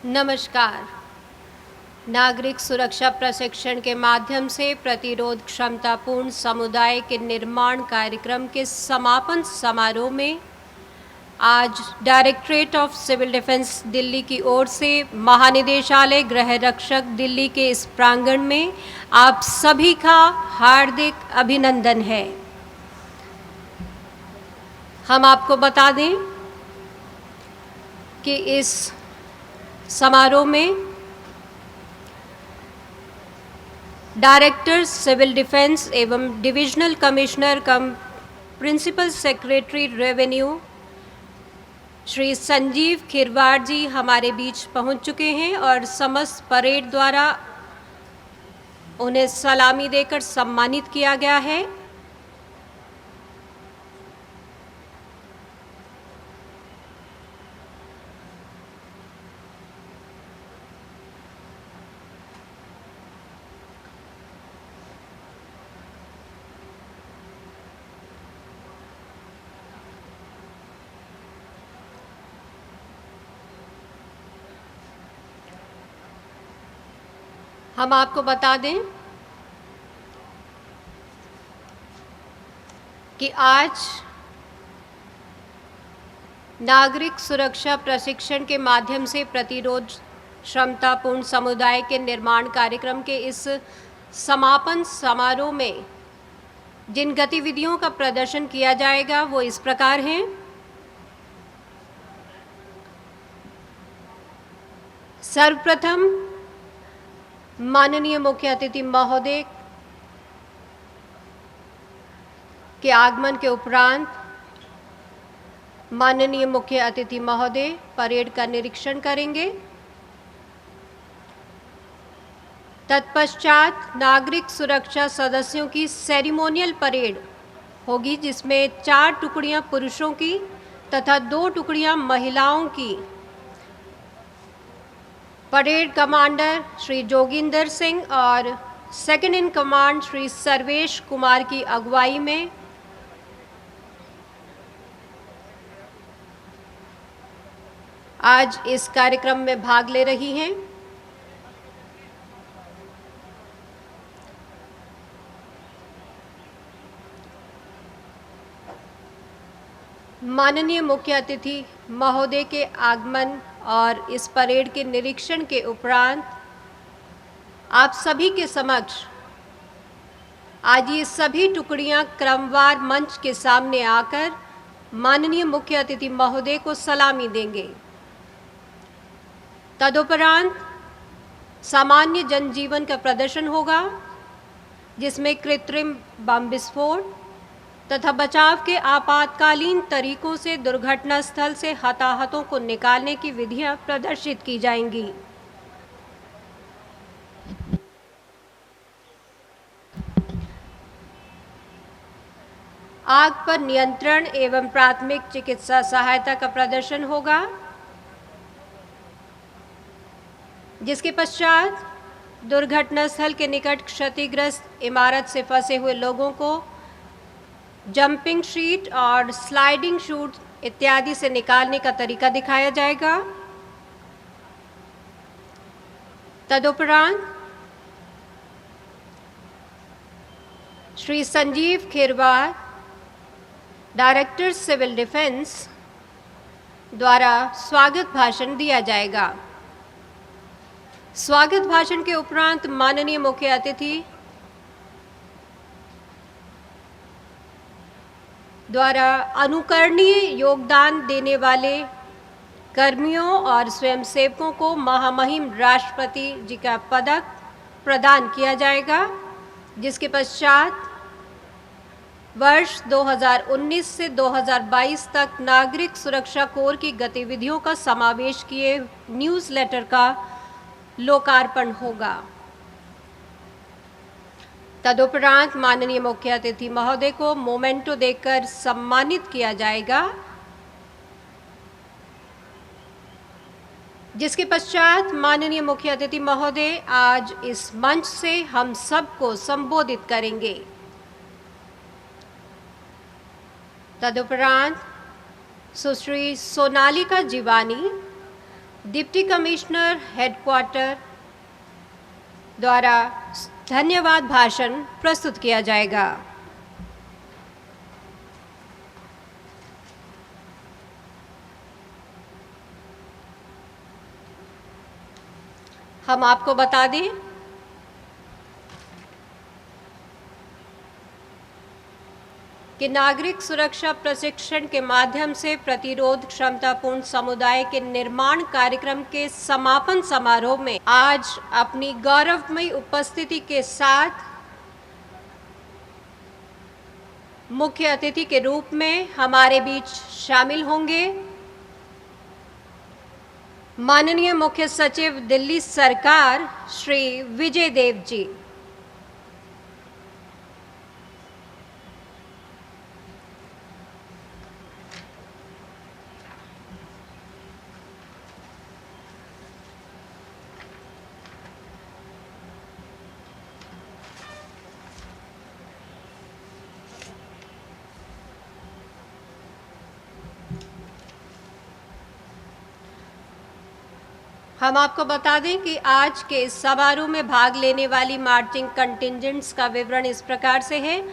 नमस्कार। नागरिक सुरक्षा प्रशिक्षण के माध्यम से प्रतिरोध क्षमतापूर्ण समुदाय के निर्माण कार्यक्रम के समापन समारोह में आज directorate of civil defence Delhi की ओर से महानिदेशालय गृह रक्षक दिल्ली के इस प्रांगण में आप सभी का हार्दिक अभिनंदन है। हम आपको बता दें कि इस समारोह में डायरेक्टर सिविल डिफेंस एवं divisional commissioner cum principal secretary revenue Shri Sanjeev Khirwar ji हमारे बीच पहुंच चुके हैं और समस्त परेड द्वारा उन्हें सलामी देकर सम्मानित किया गया है। हम आपको बता दें कि आज नागरिक सुरक्षा प्रशिक्षण के माध्यम से प्रतिरोध क्षमतापूर्ण समुदाय के निर्माण कार्यक्रम के इस समापन समारोह में जिन गतिविधियों का प्रदर्शन किया जाएगा वो इस प्रकार हैं। सर्वप्रथम माननीय मुख्य अतिथि महोदय के आगमन के उपरांत माननीय मुख्य अतिथि महोदय परेड का निरीक्षण करेंगे। तत्पश्चात नागरिक सुरक्षा सदस्यों की सेरेमोनियल परेड होगी, जिसमें 4 टुकड़ियां पुरुषों की तथा 2 टुकड़ियां महिलाओं की परेड कमांडर श्री जोगिंदर सिंह और second in command Shri Sarvesh Kumar की अगुवाई में आज इस कार्यक्रम में भाग ले रही हैं। माननीय मुख्य अतिथि महोदय के आगमन और इस परेड के निरीक्षण के उपरांत आप सभी के समक्ष आज ये सभी टुकड़ियां क्रमवार मंच के सामने आकर माननीय मुख्य अतिथि महोदय को सलामी देंगे। तदुपरांत सामान्य जनजीवन का प्रदर्शन होगा, जिसमें कृत्रिम बम विस्फोट तथा बचाव के आपातकालीन तरीकों से दुर्घटना स्थल से हताहतों को निकालने की विधियां प्रदर्शित की जाएंगी। आग पर नियंत्रण एवं प्राथमिक चिकित्सा सहायता का प्रदर्शन होगा, जिसके पश्चात दुर्घटना स्थल के निकट क्षतिग्रस्त इमारत से फंसे हुए लोगों को जंपिंग शीट और स्लाइडिंग शूट इत्यादि से निकालने का तरीका दिखाया जाएगा। तदुपरांत Shri Sanjeev Khirwar director civil defence द्वारा स्वागत भाषण दिया जाएगा। स्वागत भाषण के उपरांत माननीय मुख्य अतिथि द्वारा अनुकरणीय योगदान देने वाले कर्मियों और स्वयंसेवकों को महामहिम राष्ट्रपति जी का पदक प्रदान किया जाएगा, जिसके पश्चात वर्ष 2019 से 2022 तक नागरिक सुरक्षा कोर की गतिविधियों का समावेश किए न्यूज़लेटर का लोकार्पण होगा। तदुपरांत माननीय मुख्य अतिथि महोदय को मोमेंटो देकर सम्मानित किया जाएगा, जिसके पश्चात माननीय मुख्य अतिथि महोदय आज इस मंच से हम सबको संबोधित करेंगे। तदुपरांत Sushri Sonalika Jivani deputy commissioner headquarter द्वारा धन्यवाद भाषण प्रस्तुत किया जाएगा। हम आपको बता दें कि नागरिक सुरक्षा प्रशिक्षण के माध्यम से प्रतिरोध क्षमतापूर्ण समुदाय के निर्माण कार्यक्रम के समापन समारोह में आज अपनी गौरवमयी उपस्थिति के साथ मुख्य अतिथि के रूप में हमारे बीच शामिल होंगे माननीय मुख्य सचिव दिल्ली सरकार श्री विजय देव जी। हम आपको बता दें कि आज के इस समारोह में भाग लेने वाली मार्चिंग कंटिंजेंट्स का विवरण इस प्रकार से है।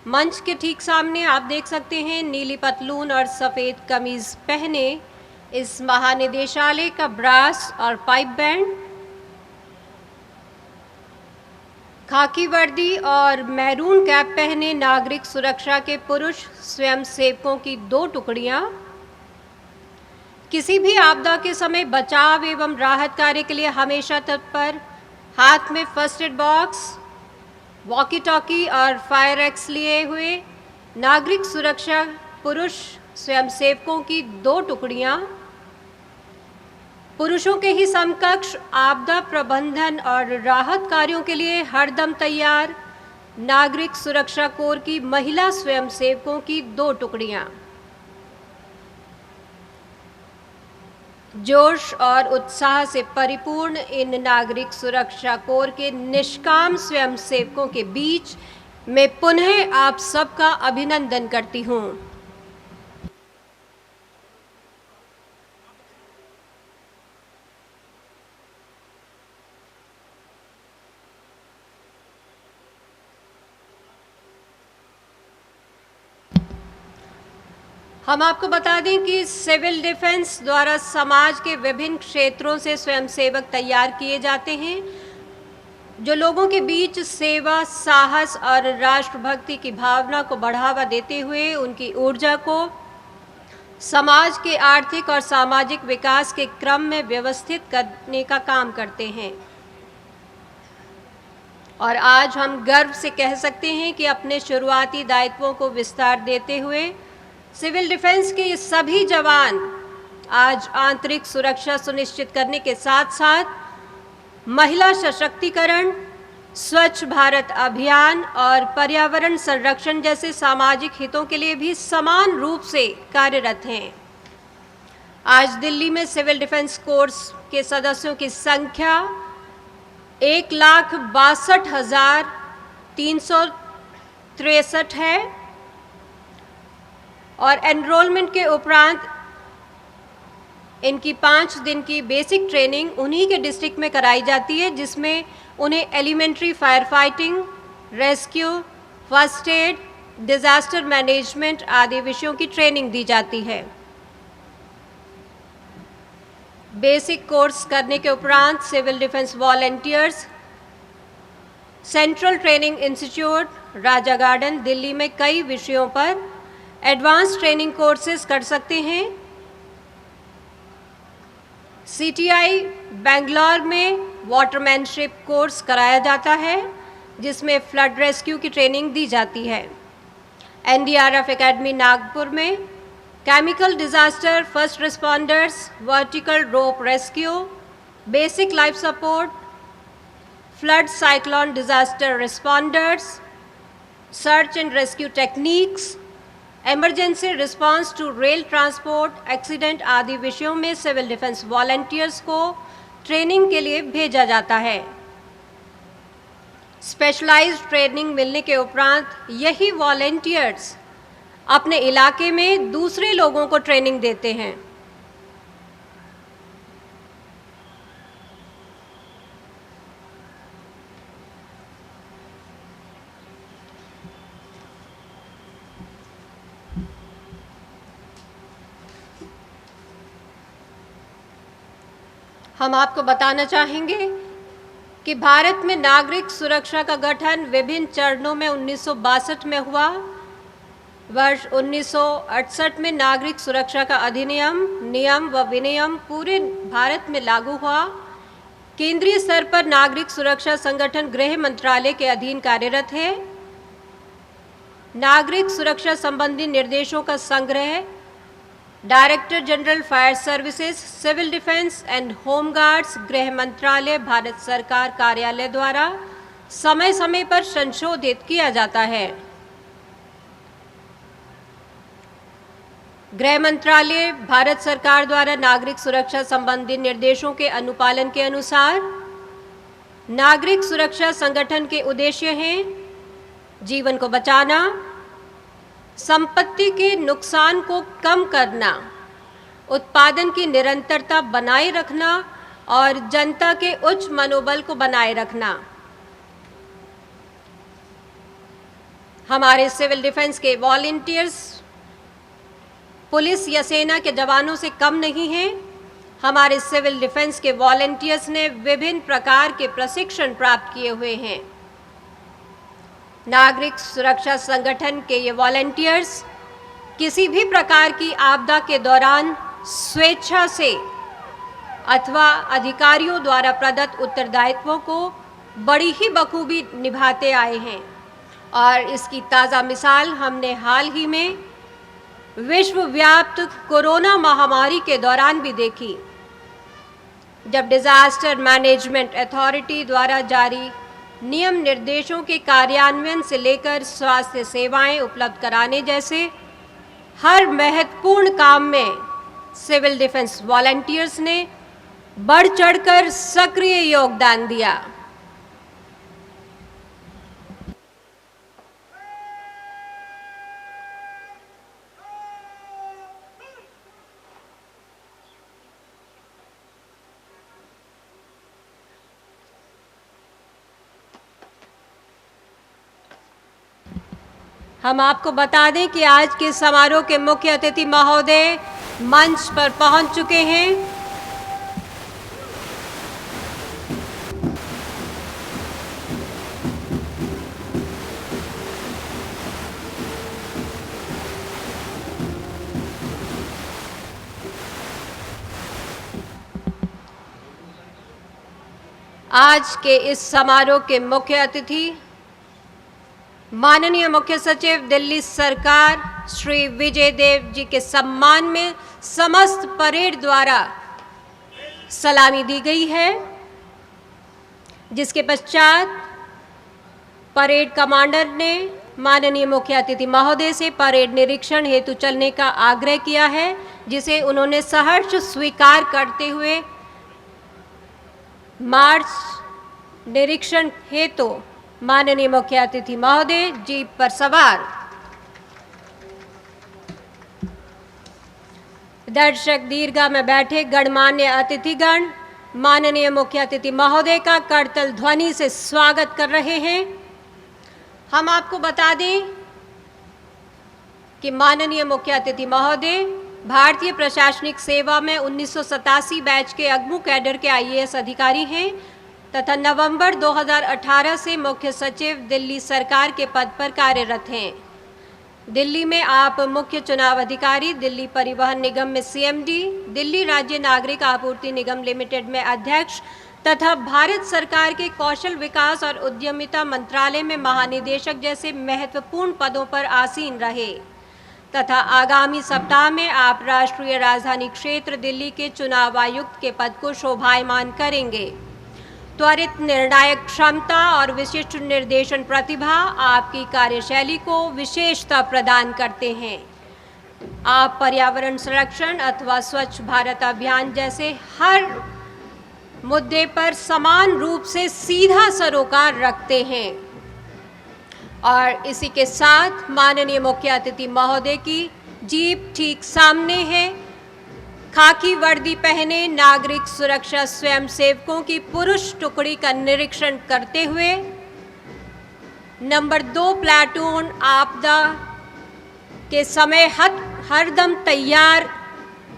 मंच के ठीक सामने आप देख सकते हैं नीली पतलून और सफ़ेद कमीज पहने इस महानिदेशालय का ब्रास और पाइप बैंड, खाकी वर्दी और मैरून कैप पहने नागरिक सुरक्षा के पुरुष स्वयंसेवकों की 2 टुकड़ियां किसी भी आपदा के समय बचाव एवं राहत कार्य के लिए हमेशा तत्पर, हाथ में first aid box, walkie talkie और फायर एक्स लिए हुए नागरिक सुरक्षा पुरुष स्वयंसेवकों की 2 टुकड़ियां पुरुषों के ही समकक्ष आपदा प्रबंधन और राहत कार्यों के लिए हरदम तैयार नागरिक सुरक्षा कोर की महिला स्वयंसेवकों की 2 टुकड़ियां जोश और उत्साह से परिपूर्ण इन नागरिक सुरक्षा कोर के निष्काम स्वयंसेवकों के बीच मैं पुनः आप सबका अभिनंदन करती हूं। हम आपको बता दें कि सिविल डिफेंस द्वारा समाज के विभिन्न क्षेत्रों से स्वयंसेवक तैयार किए जाते हैं जो लोगों के बीच सेवा, साहस और राष्ट्रभक्ति की भावना को बढ़ावा देते हुए उनकी ऊर्जा को समाज के आर्थिक और सामाजिक विकास के क्रम में व्यवस्थित करने का काम करते हैं। और आज हम गर्व से कह सकते हैं कि अपने शुरुआती दायित्वों को विस्तार देते हुए सिविल डिफेंस के ये सभी जवान आज आंतरिक सुरक्षा सुनिश्चित करने के साथ साथ महिला सशक्तिकरण, स्वच्छ भारत अभियान और पर्यावरण संरक्षण जैसे सामाजिक हितों के लिए भी समान रूप से कार्यरत हैं। आज दिल्ली में सिविल डिफेंस कोर्स के सदस्यों की संख्या 1,62,363 है और एनरोलमेंट के उपरांत इनकी 5 दिन की बेसिक ट्रेनिंग उन्हीं के डिस्ट्रिक्ट में कराई जाती है जिसमें उन्हें elementary fire fighting, rescue, first aid, disaster management आदि विषयों की ट्रेनिंग दी जाती है। बेसिक कोर्स करने के उपरांत civil defence volunteers central training institute, Raja Garden, Delhi में कई विषयों पर एडवांस ट्रेनिंग कोर्सेज कर सकते हैं। CTI बेंगलोर में वाटरमैनशिप कोर्स कराया जाता है जिसमें फ्लड रेस्क्यू की ट्रेनिंग दी जाती है। NDRF एकेडमी नागपुर में chemical disaster first responders, vertical rope rescue, basic life support, flood cyclone disaster responders, search and rescue techniques, emergency response to rail transport, accident आदि विषयों में सिविल डिफेंस वॉलंटियर्स को training के लिए भेजा जाता है। स्पेशलाइज्ड ट्रेनिंग मिलने के उपरांत यही वॉलंटियर्स अपने इलाके में दूसरे लोगों को ट्रेनिंग देते हैं। हम आपको बताना चाहेंगे कि भारत में नागरिक सुरक्षा का गठन विभिन्न चरणों में 1962 में हुआ। वर्ष 1968 में नागरिक सुरक्षा का अधिनियम, नियम व विनियम पूरे भारत में लागू हुआ। केंद्रीय स्तर पर नागरिक सुरक्षा संगठन गृह मंत्रालय के अधीन कार्यरत है। नागरिक सुरक्षा संबंधी निर्देशों का संग्रह director general fire services, civil defence and home guards, गृह मंत्रालय, भारत सरकार कार्यालय द्वारा समय समय पर संशोधित किया जाता है। गृह मंत्रालय भारत सरकार द्वारा नागरिक सुरक्षा संबंधी निर्देशों के अनुपालन के अनुसार नागरिक सुरक्षा संगठन के उद्देश्य हैं जीवन को बचाना, संपत्ति के नुकसान को कम करना, उत्पादन की निरंतरता बनाए रखना और जनता के उच्च मनोबल को बनाए रखना। हमारे सिविल डिफेंस के वॉलंटियर्स पुलिस या सेना के जवानों से कम नहीं हैं। हमारे सिविल डिफेंस के वॉलंटियर्स ने विभिन्न प्रकार के प्रशिक्षण प्राप्त किए हुए हैं। नागरिक सुरक्षा संगठन के ये वॉलंटियर्स किसी भी प्रकार की आपदा के दौरान स्वेच्छा से अथवा अधिकारियों द्वारा प्रदत्त उत्तरदायित्वों को बड़ी ही बखूबी निभाते आए हैं और इसकी ताज़ा मिसाल हमने हाल ही में विश्वव्याप्त कोरोना महामारी के दौरान भी देखी, जब डिजास्टर मैनेजमेंट अथॉरिटी द्वारा जारी नियम निर्देशों के कार्यान्वयन से लेकर स्वास्थ्य सेवाएं उपलब्ध कराने जैसे हर महत्वपूर्ण काम में सिविल डिफेंस वॉलंटियर्स ने बढ़ चढ़कर सक्रिय योगदान दिया। हम आपको बता दें कि आज के समारोह के मुख्य अतिथि महोदय मंच पर पहुंच चुके हैं। आज के इस समारोह के मुख्य अतिथि माननीय मुख्य सचिव दिल्ली सरकार श्री विजय देव जी के सम्मान में समस्त परेड द्वारा सलामी दी गई है, जिसके पश्चात परेड कमांडर ने माननीय मुख्य अतिथि महोदय से परेड निरीक्षण हेतु चलने का आग्रह किया है, जिसे उन्होंने सहर्ष स्वीकार करते हुए मार्च निरीक्षण हेतु माननीय मुख्य अतिथि महोदय जीप पर सवार दर्शक दीर्घा में बैठे गणमान्य अतिथिगण माननीय मुख्य अतिथि महोदय का करतल ध्वनि से स्वागत कर रहे हैं। हम आपको बता दें कि माननीय मुख्य अतिथि महोदय भारतीय प्रशासनिक सेवा में 1987 बैच के अगमू कैडर के IAS अधिकारी हैं तथा नवंबर 2018 से मुख्य सचिव दिल्ली सरकार के पद पर कार्यरत हैं। दिल्ली में आप मुख्य चुनाव अधिकारी, दिल्ली परिवहन निगम में CMD, दिल्ली राज्य नागरिक आपूर्ति निगम लिमिटेड में अध्यक्ष तथा भारत सरकार के कौशल विकास और उद्यमिता मंत्रालय में महानिदेशक जैसे महत्वपूर्ण पदों पर आसीन रहे तथा आगामी सप्ताह में आप राष्ट्रीय राजधानी क्षेत्र दिल्ली के चुनाव आयुक्त के पद को शोभायमान करेंगे। त्वरित निर्णायक क्षमता और विशिष्ट निर्देशन प्रतिभा आपकी कार्यशैली को विशेषता प्रदान करते हैं। आप पर्यावरण संरक्षण अथवा स्वच्छ भारत अभियान जैसे हर मुद्दे पर समान रूप से सीधा सरोकार रखते हैं और इसी के साथ माननीय मुख्य अतिथि महोदय की जीप ठीक सामने है। खाकी वर्दी पहने नागरिक सुरक्षा स्वयंसेवकों की पुरुष टुकड़ी का निरीक्षण करते हुए नंबर 2 प्लाटून आपदा के समय हरदम तैयार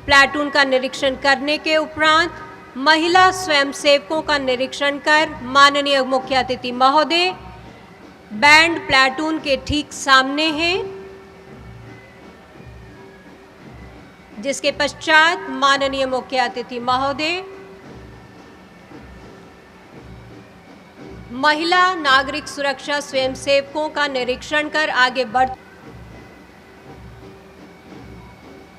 प्लाटून का निरीक्षण करने के उपरांत महिला स्वयंसेवकों का निरीक्षण कर माननीय मुख्य अतिथि महोदय बैंड प्लाटून के ठीक सामने हैं, जिसके पश्चात माननीय मुख्य अतिथि महोदय महिला नागरिक सुरक्षा स्वयंसेवकों का निरीक्षण कर आगे बढ़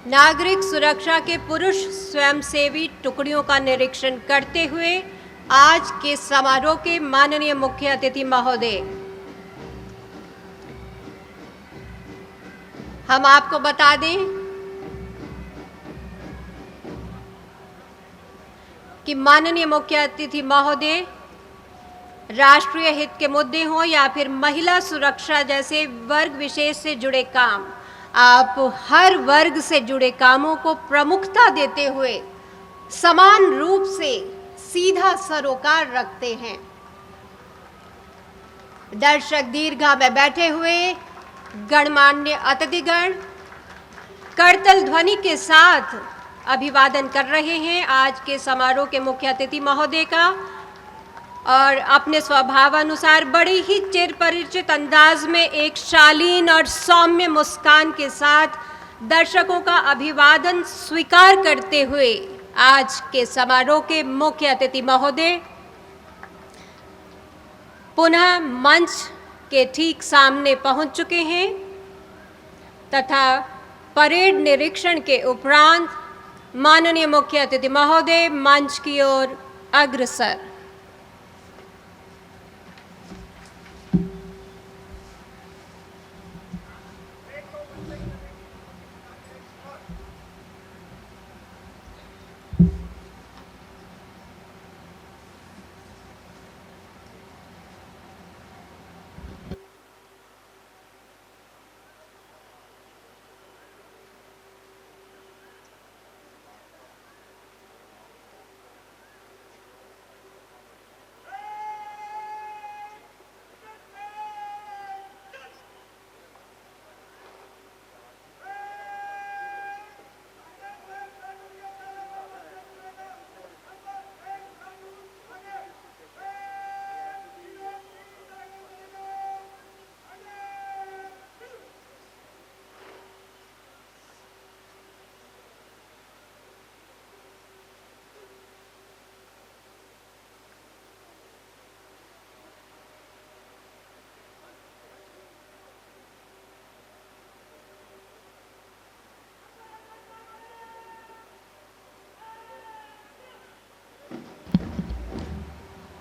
नागरिक सुरक्षा के पुरुष स्वयंसेवी टुकड़ियों का निरीक्षण करते हुए आज के समारोह के माननीय मुख्य अतिथि महोदय, हम आपको बता दें कि माननीय मुख्य अतिथि महोदय राष्ट्रीय हित के मुद्दे हों या फिर महिला सुरक्षा जैसे वर्ग विशेष से जुड़े काम, आप हर वर्ग से जुड़े कामों को प्रमुखता देते हुए समान रूप से सीधा सरोकार रखते हैं। दर्शक दीर्घा में बैठे हुए गणमान्य अतिथिगण करतल ध्वनि के साथ अभिवादन कर रहे हैं आज के समारोह के मुख्य अतिथि महोदय का, और अपने स्वभाव अनुसार बड़ी ही चिरपरिचित अंदाज में एक शालीन और सौम्य मुस्कान के साथ दर्शकों का अभिवादन स्वीकार करते हुए आज के समारोह के मुख्य अतिथि महोदय पुनः मंच के ठीक सामने पहुंच चुके हैं तथा परेड निरीक्षण के उपरांत माननीय मुख्य अतिथि महोदय मंच की ओर अग्रसर।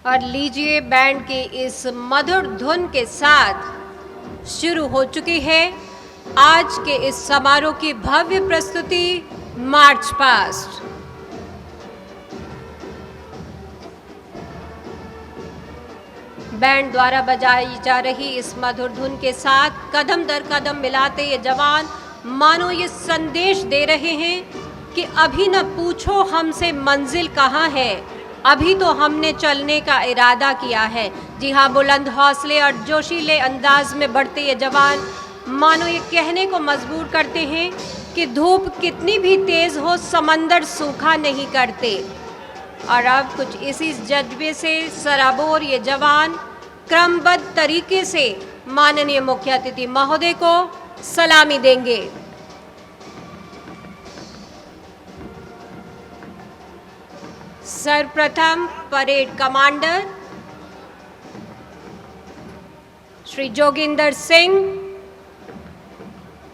और लीजिए बैंड की इस मधुर धुन के साथ शुरू हो चुकी है आज के इस समारोह की भव्य प्रस्तुति मार्च पास्ट। बैंड द्वारा बजाई जा रही इस मधुर धुन के साथ कदम दर कदम मिलाते ये जवान मानो ये संदेश दे रहे हैं कि अभी न पूछो हमसे मंजिल कहाँ है, अभी तो हमने चलने का इरादा किया है। जी हाँ, बुलंद हौसले और जोशीले अंदाज में बढ़ते ये जवान मानो ये कहने को मजबूर करते हैं कि धूप कितनी भी तेज हो समंदर सूखा नहीं करते। और अब कुछ इसी जज्बे से सराबोर ये जवान क्रमबद्ध तरीके से माननीय मुख्य अतिथि महोदय को सलामी देंगे। सर्वप्रथम परेड कमांडर श्री जोगिंदर सिंह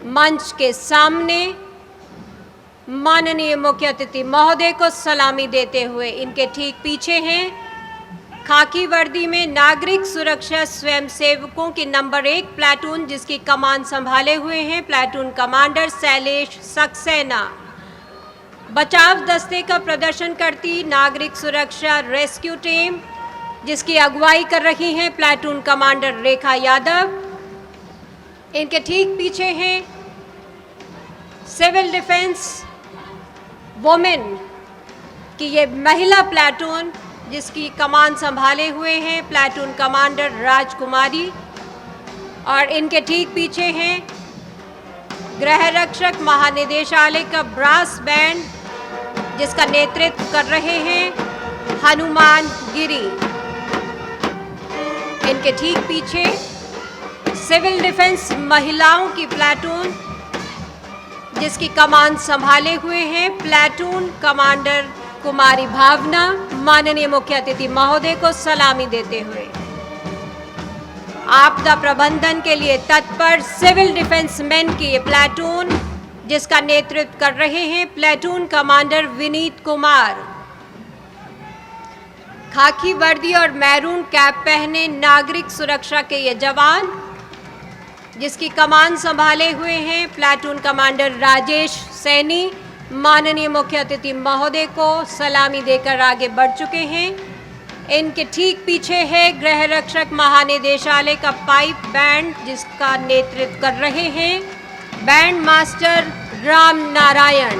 मंच के सामने माननीय मुख्य अतिथि महोदय को सलामी देते हुए इनके ठीक पीछे हैं खाकी वर्दी में नागरिक सुरक्षा स्वयंसेवकों की नंबर 1 प्लाटून जिसकी कमान संभाले हुए हैं प्लाटून कमांडर शैलेश सक्सेना। बचाव दस्ते का प्रदर्शन करती नागरिक सुरक्षा रेस्क्यू टीम जिसकी अगुवाई कर रही हैं प्लाटून कमांडर रेखा यादव। इनके ठीक पीछे हैं सिविल डिफेंस वुमेन की ये महिला प्लाटून जिसकी कमान संभाले हुए हैं प्लाटून कमांडर राजकुमारी। और इनके ठीक पीछे हैं गृह रक्षक महानिदेशालय का ब्रास बैंड जिसका नेतृत्व कर रहे हैं हनुमान गिरी। इनके ठीक पीछे सिविल डिफेंस महिलाओं की प्लाटून, जिसकी कमान संभाले हुए हैं प्लाटून कमांडर कुमारी भावना। माननीय मुख्य अतिथि महोदय को सलामी देते हुए आपदा प्रबंधन के लिए तत्पर सिविल डिफेंस मैन की ये प्लाटून, जिसका नेतृत्व कर रहे हैं प्लाटून कमांडर विनीत कुमार। खाकी वर्दी और मैरून कैप पहने नागरिक सुरक्षा के ये जवान, जिसकी कमान संभाले हुए हैं प्लाटून कमांडर राजेश सैनी। माननीय मुख्य अतिथि महोदय को सलामी देकर आगे बढ़ चुके हैं। इनके ठीक पीछे है गृह रक्षक महानिदेशालय का पाइप बैंड, जिसका नेतृत्व कर रहे हैं बैंड मास्टर राम नारायण।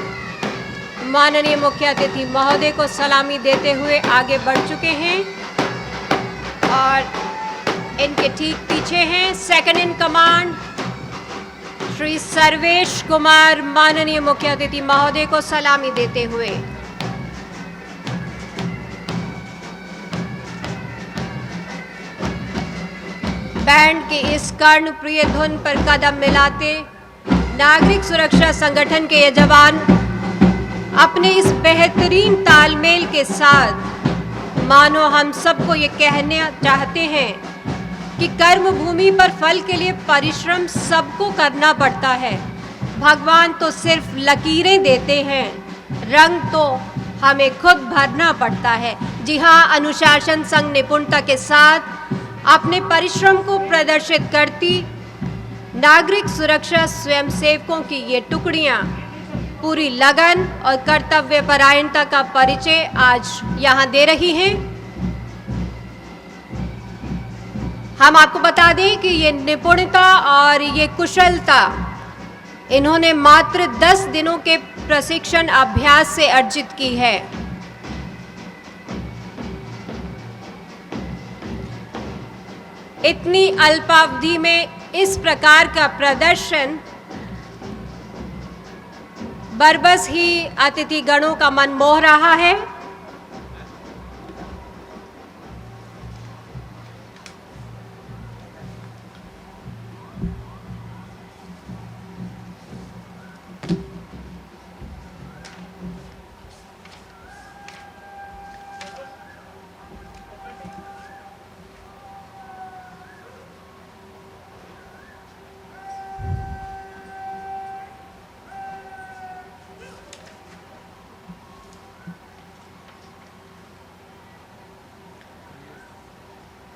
माननीय मुख्य अतिथि महोदय को सलामी देते हुए आगे बढ़ चुके हैं और इनके ठीक पीछे हैं second in command Shri Sarvesh Kumar. माननीय मुख्य अतिथि महोदय को सलामी देते हुए बैंड के इस कर्णप्रिय धुन पर कदम मिलाते नागरिक सुरक्षा संगठन के ये जवान अपने इस बेहतरीन तालमेल के साथ मानो हम सबको ये कहना चाहते हैं कि कर्म भूमि पर फल के लिए परिश्रम सबको करना पड़ता है। भगवान तो सिर्फ लकीरें देते हैं, रंग तो हमें खुद भरना पड़ता है। जी हाँ, अनुशासन संग निपुणता के साथ अपने परिश्रम को प्रदर्शित करती नागरिक सुरक्षा स्वयंसेवकों की ये टुकड़ियां पूरी लगन और कर्तव्य परायणता का परिचय आज यहाँ दे रही हैं। हम आपको बता दें कि ये निपुणता और ये कुशलता इन्होंने मात्र 10 दिनों के प्रशिक्षण अभ्यास से अर्जित की है। इतनी अल्पावधि में इस प्रकार का प्रदर्शन बरबस ही अतिथि गणों का मन मोह रहा है।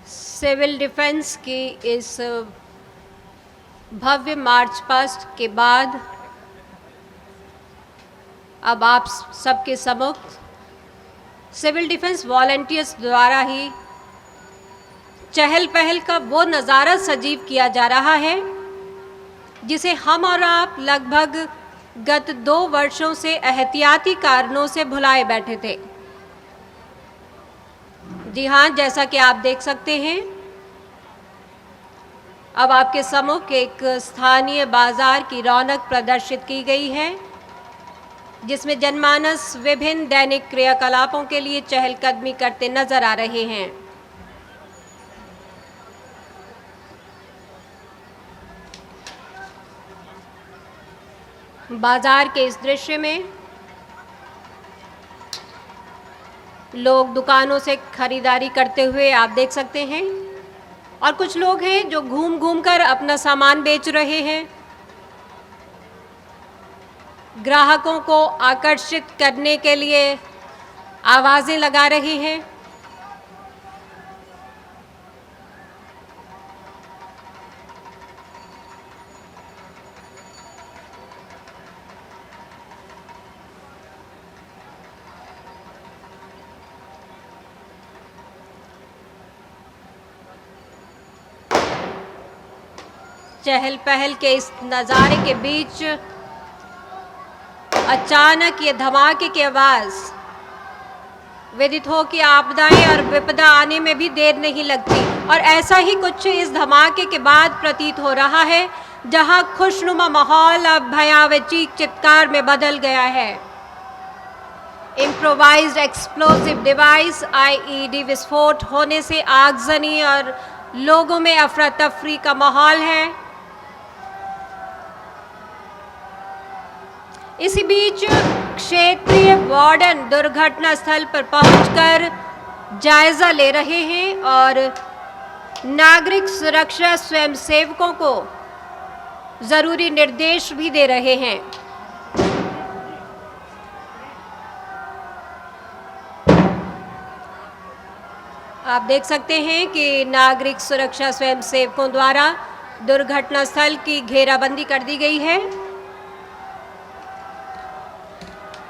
सिविल डिफेंस की इस भव्य मार्च पास्ट के बाद अब आप सबके सम्मुख सिविल डिफेंस वॉलंटियर्स द्वारा ही चहल पहल का वो नज़ारा सजीव किया जा रहा है जिसे हम और आप लगभग गत 2 वर्षों से एहतियाती कारणों से भुलाए बैठे थे। जी हाँ, जैसा कि आप देख सकते हैं, अब आपके सम्मुख एक स्थानीय बाजार की रौनक प्रदर्शित की गई है, जिसमें जनमानस विभिन्न दैनिक क्रियाकलापों के लिए चहलकदमी करते नजर आ रहे हैं। बाजार के इस दृश्य में लोग दुकानों से खरीदारी करते हुए आप देख सकते हैं और कुछ लोग हैं जो घूम घूम कर अपना सामान बेच रहे हैं। ग्राहकों को आकर्षित करने के लिए आवाज़ें लगा रहे हैं। चहल पहल के इस नज़ारे के बीच अचानक ये धमाके की आवाज़ विदित हो कि आपदाएं और विपदा आने में भी देर नहीं लगती, और ऐसा ही कुछ इस धमाके के बाद प्रतीत हो रहा है, जहां खुशनुमा माहौल अब भयावह चीख चित्कार में बदल गया है। इम्प्रोवाइज्ड एक्सप्लोसिव डिवाइस आईईडी विस्फोट होने से आगजनी और लोगों में अफरा तफरी का माहौल है। इसी बीच क्षेत्रीय वार्डन दुर्घटना स्थल पर पहुंचकर जायजा ले रहे हैं और नागरिक सुरक्षा स्वयंसेवकों को जरूरी निर्देश भी दे रहे हैं। आप देख सकते हैं कि नागरिक सुरक्षा स्वयंसेवकों द्वारा दुर्घटना स्थल की घेराबंदी कर दी गई है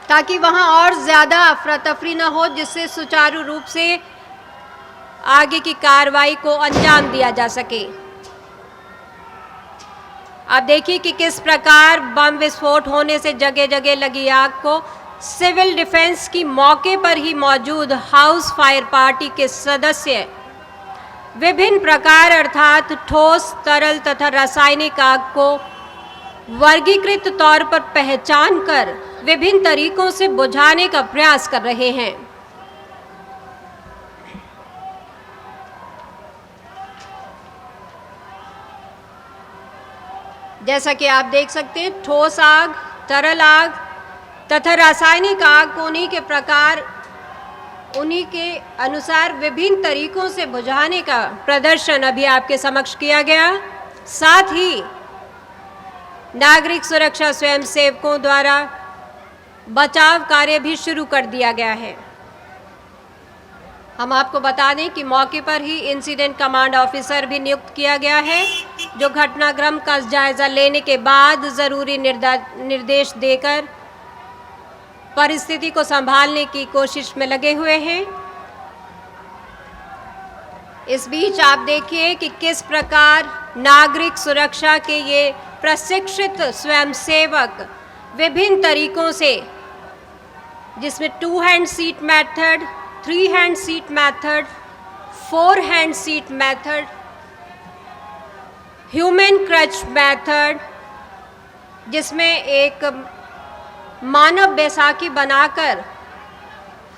ताकि वहां और ज्यादा अफरा तफरी न हो, जिससे सुचारू रूप से आगे की कार्रवाई को अंजाम दिया जा सके। आप देखिए कि किस प्रकार बम विस्फोट होने से जगह जगह लगी आग को सिविल डिफेंस की मौके पर ही मौजूद हाउस फायर पार्टी के सदस्य विभिन्न प्रकार अर्थात ठोस, तरल तथा रासायनिक आग को वर्गीकृत तौर पर पहचान कर विभिन्न तरीकों से बुझाने का प्रयास कर रहे हैं। जैसा कि आप देख सकते हैं, ठोस आग, तरल आग तथा रासायनिक आग को उन्हीं के अनुसार विभिन्न तरीकों से बुझाने का प्रदर्शन अभी आपके समक्ष किया गया। साथ ही नागरिक सुरक्षा स्वयंसेवकों द्वारा बचाव कार्य भी शुरू कर दिया गया है। हम आपको बता दें कि मौके पर ही इंसिडेंट कमांड ऑफिसर भी नियुक्त किया गया है, जो घटनाक्रम का जायजा लेने के बाद जरूरी निर्देश देकर परिस्थिति को संभालने की कोशिश में लगे हुए हैं। इस बीच आप देखिए कि किस प्रकार नागरिक सुरक्षा के ये प्रशिक्षित स्वयंसेवक विभिन्न तरीकों से, जिसमें 2 hand seat method, 3 hand seat method, 4 hand seat method, human crutch method, जिसमें एक मानव बैसाखी बनाकर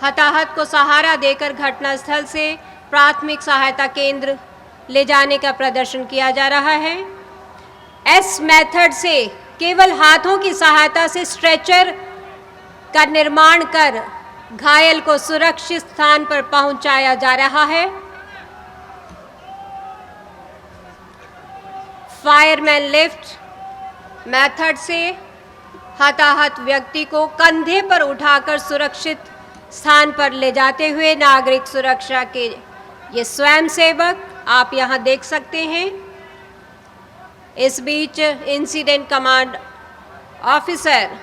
हताहत को सहारा देकर घटनास्थल से प्राथमिक सहायता केंद्र ले जाने का प्रदर्शन किया जा रहा है। एस मेथड से केवल हाथों की सहायता से स्ट्रेचर का निर्माण कर घायल को सुरक्षित स्थान पर पहुंचाया जा रहा है। फायरमैन लिफ्ट मेथड से हताहत व्यक्ति को कंधे पर उठाकर सुरक्षित स्थान पर ले जाते हुए नागरिक सुरक्षा के ये स्वयंसेवक आप यहां देख सकते हैं। इस बीच इंसिडेंट कमांड ऑफिसर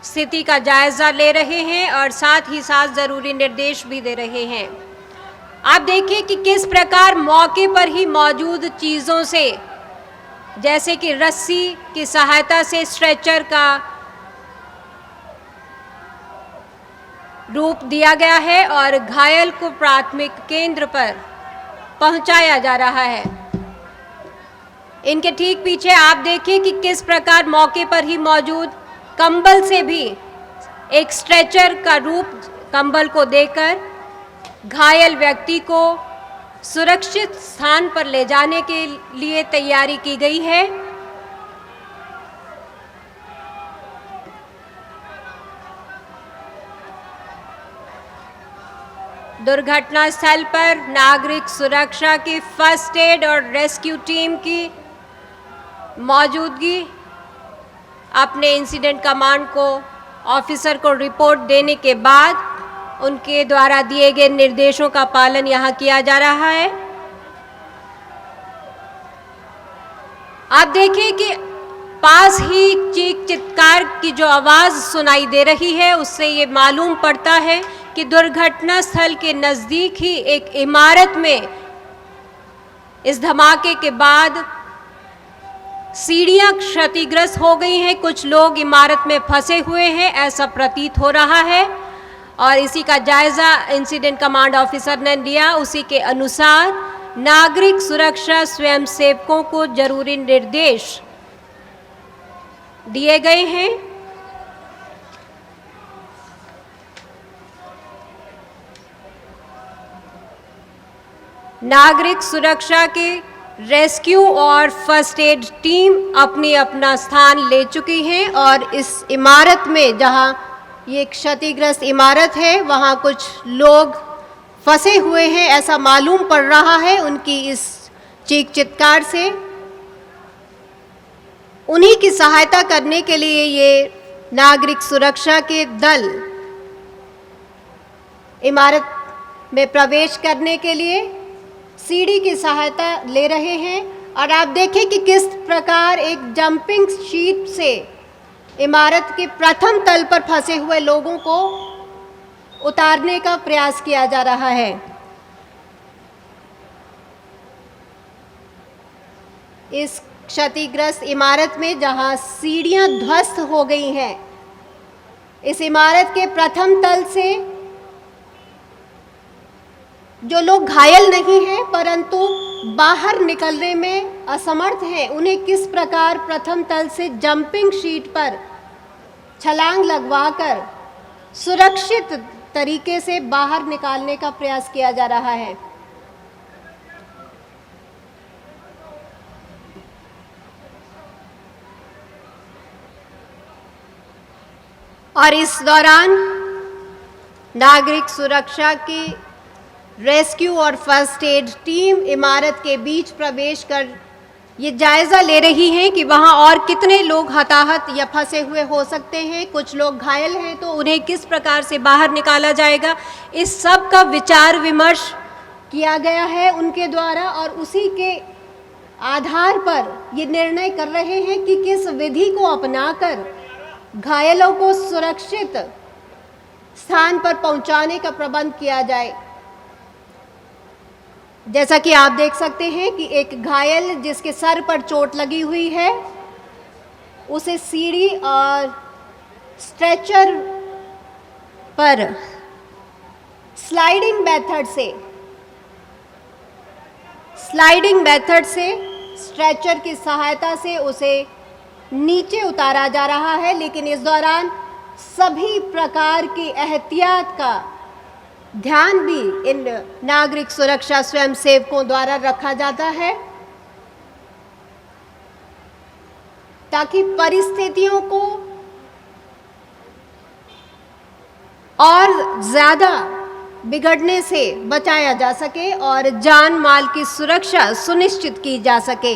स्थिति का जायजा ले रहे हैं और साथ ही साथ जरूरी निर्देश भी दे रहे हैं। आप देखिए कि किस प्रकार मौके पर ही मौजूद चीज़ों से, जैसे कि रस्सी की सहायता से स्ट्रेचर का रूप दिया गया है और घायल को प्राथमिक केंद्र पर पहुंचाया जा रहा है। इनके ठीक पीछे आप देखिए कि किस प्रकार मौके पर ही मौजूद कंबल से भी एक स्ट्रेचर का रूप कंबल को देकर घायल व्यक्ति को सुरक्षित स्थान पर ले जाने के लिए तैयारी की गई है। दुर्घटना स्थल पर नागरिक सुरक्षा की फर्स्ट एड और रेस्क्यू टीम की मौजूदगी अपने इंसिडेंट कमांड को ऑफिसर को रिपोर्ट देने के बाद उनके द्वारा दिए गए निर्देशों का पालन यहां किया जा रहा है। आप देखिए कि पास ही चीख चित्कार की जो आवाज सुनाई दे रही है, उससे ये मालूम पड़ता है कि दुर्घटना स्थल के नजदीक ही एक इमारत में इस धमाके के बाद सीढ़ियां क्षतिग्रस्त हो गई हैं। कुछ लोग इमारत में फंसे हुए हैं, ऐसा प्रतीत हो रहा है और इसी का जायजा इंसिडेंट कमांड ऑफिसर ने लिया। उसी के अनुसार नागरिक सुरक्षा स्वयंसेवकों को जरूरी निर्देश दिए गए हैं। नागरिक सुरक्षा के रेस्क्यू और फर्स्ट एड टीम अपनी अपना स्थान ले चुकी हैं और इस इमारत में, जहां ये क्षतिग्रस्त इमारत है, वहां कुछ लोग फंसे हुए हैं ऐसा मालूम पड़ रहा है उनकी इस चीख चित्कार से। उन्हीं की सहायता करने के लिए ये नागरिक सुरक्षा के दल इमारत में प्रवेश करने के लिए सीढ़ी की सहायता ले रहे हैं। और आप देखें कि किस प्रकार एक जंपिंग शीट से इमारत के प्रथम तल पर फंसे हुए लोगों को उतारने का प्रयास किया जा रहा है। इस क्षतिग्रस्त इमारत में जहां सीढ़ियां ध्वस्त हो गई हैं, इस इमारत के प्रथम तल से जो लोग घायल नहीं हैं परंतु बाहर निकलने में असमर्थ हैं, उन्हें किस प्रकार प्रथम तल से जंपिंग शीट पर छलांग लगवाकर सुरक्षित तरीके से बाहर निकालने का प्रयास किया जा रहा है। और इस दौरान नागरिक सुरक्षा की रेस्क्यू और फर्स्ट एड टीम इमारत के बीच प्रवेश कर ये जायज़ा ले रही है कि वहाँ और कितने लोग हताहत या फंसे हुए हो सकते हैं, कुछ लोग घायल हैं तो उन्हें किस प्रकार से बाहर निकाला जाएगा। इस सब का विचार विमर्श किया गया है उनके द्वारा और उसी के आधार पर ये निर्णय कर रहे हैं कि किस विधि को अपनाकर घायलों को सुरक्षित स्थान पर पहुंचाने का प्रबंध किया जाए। जैसा कि आप देख सकते हैं कि एक घायल जिसके सर पर चोट लगी हुई है, उसे सीढ़ी और स्ट्रेचर पर स्लाइडिंग मेथड से स्ट्रेचर की सहायता से उसे नीचे उतारा जा रहा है। लेकिन इस दौरान सभी प्रकार की एहतियात का ध्यान भी इन नागरिक सुरक्षा स्वयंसेवकों द्वारा रखा जाता है ताकि परिस्थितियों को और ज़्यादा बिगड़ने से बचाया जा सके और जान माल की सुरक्षा सुनिश्चित की जा सके।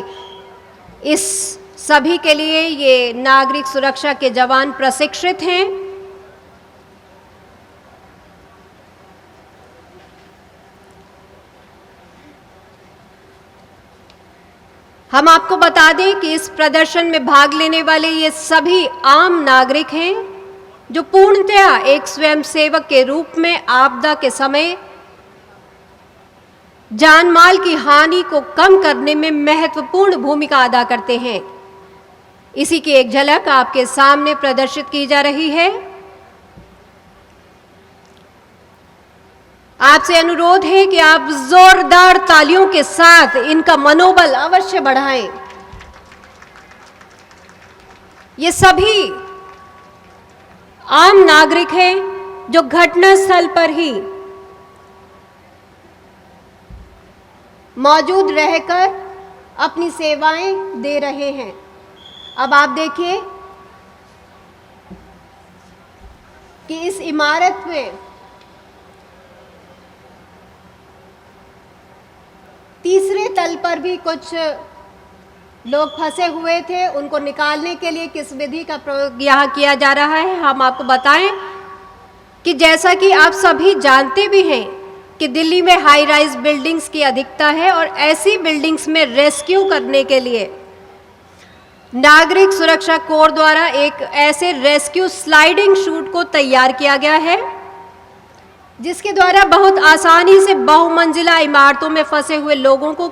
इस सभी के लिए ये नागरिक सुरक्षा के जवान प्रशिक्षित हैं। हम आपको बता दें कि इस प्रदर्शन में भाग लेने वाले ये सभी आम नागरिक हैं जो पूर्णतया एक स्वयंसेवक के रूप में आपदा के समय जान माल की हानि को कम करने में महत्वपूर्ण भूमिका अदा करते हैं। इसी की एक झलक आपके सामने प्रदर्शित की जा रही है। आपसे अनुरोध है कि आप जोरदार तालियों के साथ इनका मनोबल अवश्य बढ़ाएं। ये सभी आम नागरिक हैं जो घटनास्थल पर ही मौजूद रहकर अपनी सेवाएं दे रहे हैं। अब आप देखिए कि इस इमारत में तीसरे तल पर भी कुछ लोग फंसे हुए थे, उनको निकालने के लिए किस विधि का प्रयोग यहाँ किया जा रहा है। हम आपको बताएं कि जैसा कि आप सभी जानते भी हैं कि दिल्ली में हाई राइज बिल्डिंग्स की अधिकता है और ऐसी बिल्डिंग्स में रेस्क्यू करने के लिए नागरिक सुरक्षा कोर द्वारा एक ऐसे रेस्क्यू स्लाइडिंग शूट को तैयार किया गया है जिसके द्वारा बहुत आसानी से बहुमंजिला इमारतों में फंसे हुए लोगों को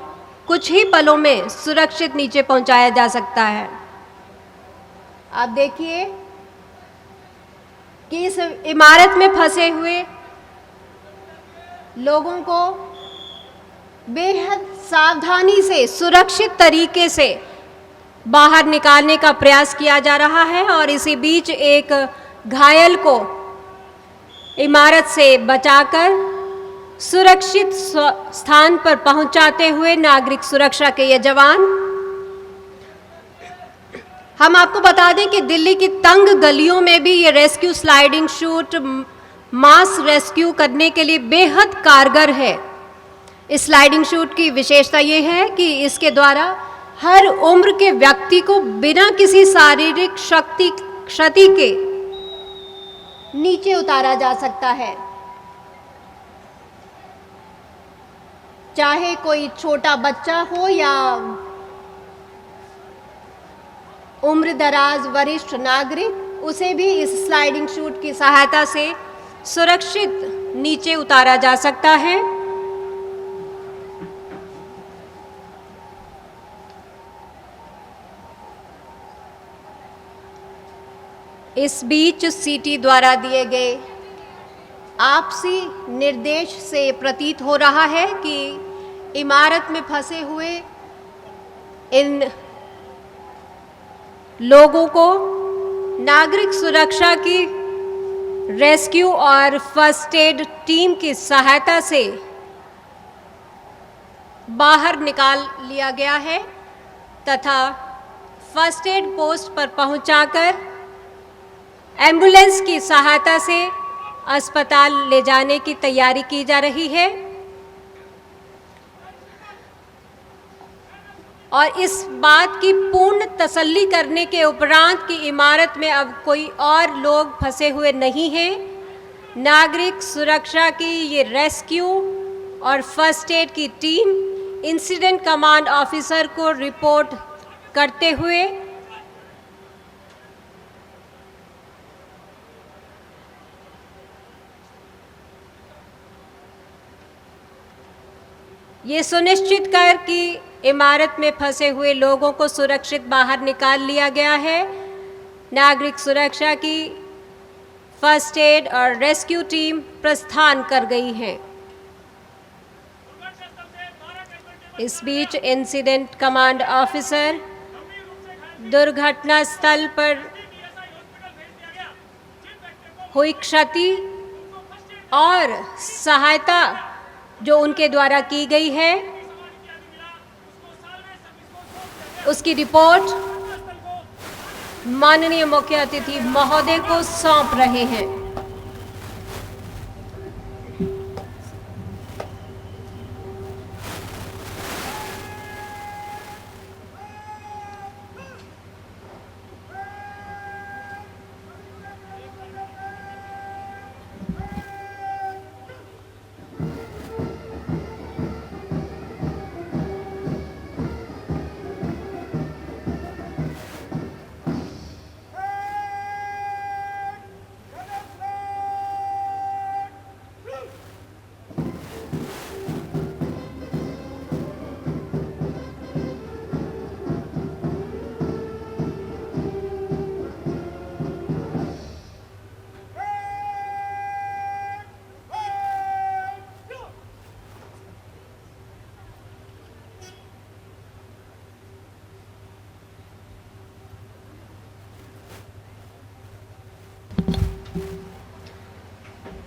कुछ ही पलों में सुरक्षित नीचे पहुंचाया जा सकता है। आप देखिए कि इस इमारत में फंसे हुए लोगों को बेहद सावधानी से सुरक्षित तरीके से बाहर निकालने का प्रयास किया जा रहा है और इसी बीच एक घायल को इमारत से बचाकर सुरक्षित स्थान पर पहुंचाते हुए नागरिक सुरक्षा के ये जवान। हम आपको बता दें कि दिल्ली की तंग गलियों में भी ये रेस्क्यू स्लाइडिंग शूट मास रेस्क्यू करने के लिए बेहद कारगर है। इस स्लाइडिंग शूट की विशेषता ये है कि इसके द्वारा हर उम्र के व्यक्ति को बिना किसी शारीरिक क्षति के नीचे उतारा जा सकता है। चाहे कोई छोटा बच्चा हो या उम्र दराज वरिष्ठ नागरिक, उसे भी इस स्लाइडिंग शूट की सहायता से सुरक्षित नीचे उतारा जा सकता है। इस बीच सीटी द्वारा दिए गए आपसी निर्देश से प्रतीत हो रहा है कि इमारत में फंसे हुए इन लोगों को नागरिक सुरक्षा की रेस्क्यू और फर्स्ट एड टीम की सहायता से बाहर निकाल लिया गया है तथा फर्स्ट एड पोस्ट पर पहुंचाकर एम्बुलेंस की सहायता से अस्पताल ले जाने की तैयारी की जा रही है। और इस बात की पूर्ण तसल्ली करने के उपरांत कि इमारत में अब कोई और लोग फंसे हुए नहीं हैं, नागरिक सुरक्षा की ये रेस्क्यू और फर्स्ट एड की टीम इंसिडेंट कमांड ऑफिसर को रिपोर्ट करते हुए ये सुनिश्चित कर कि इमारत में फंसे हुए लोगों को सुरक्षित बाहर निकाल लिया गया है। नागरिक सुरक्षा की फर्स्ट एड और रेस्क्यू टीम प्रस्थान कर गई है। इस बीच इंसिडेंट कमांड ऑफिसर दुर्घटना स्थल पर हुई क्षति और सहायता जो उनके द्वारा की गई है उसकी रिपोर्ट माननीय मुख्य अतिथि महोदय को सौंप रहे हैं।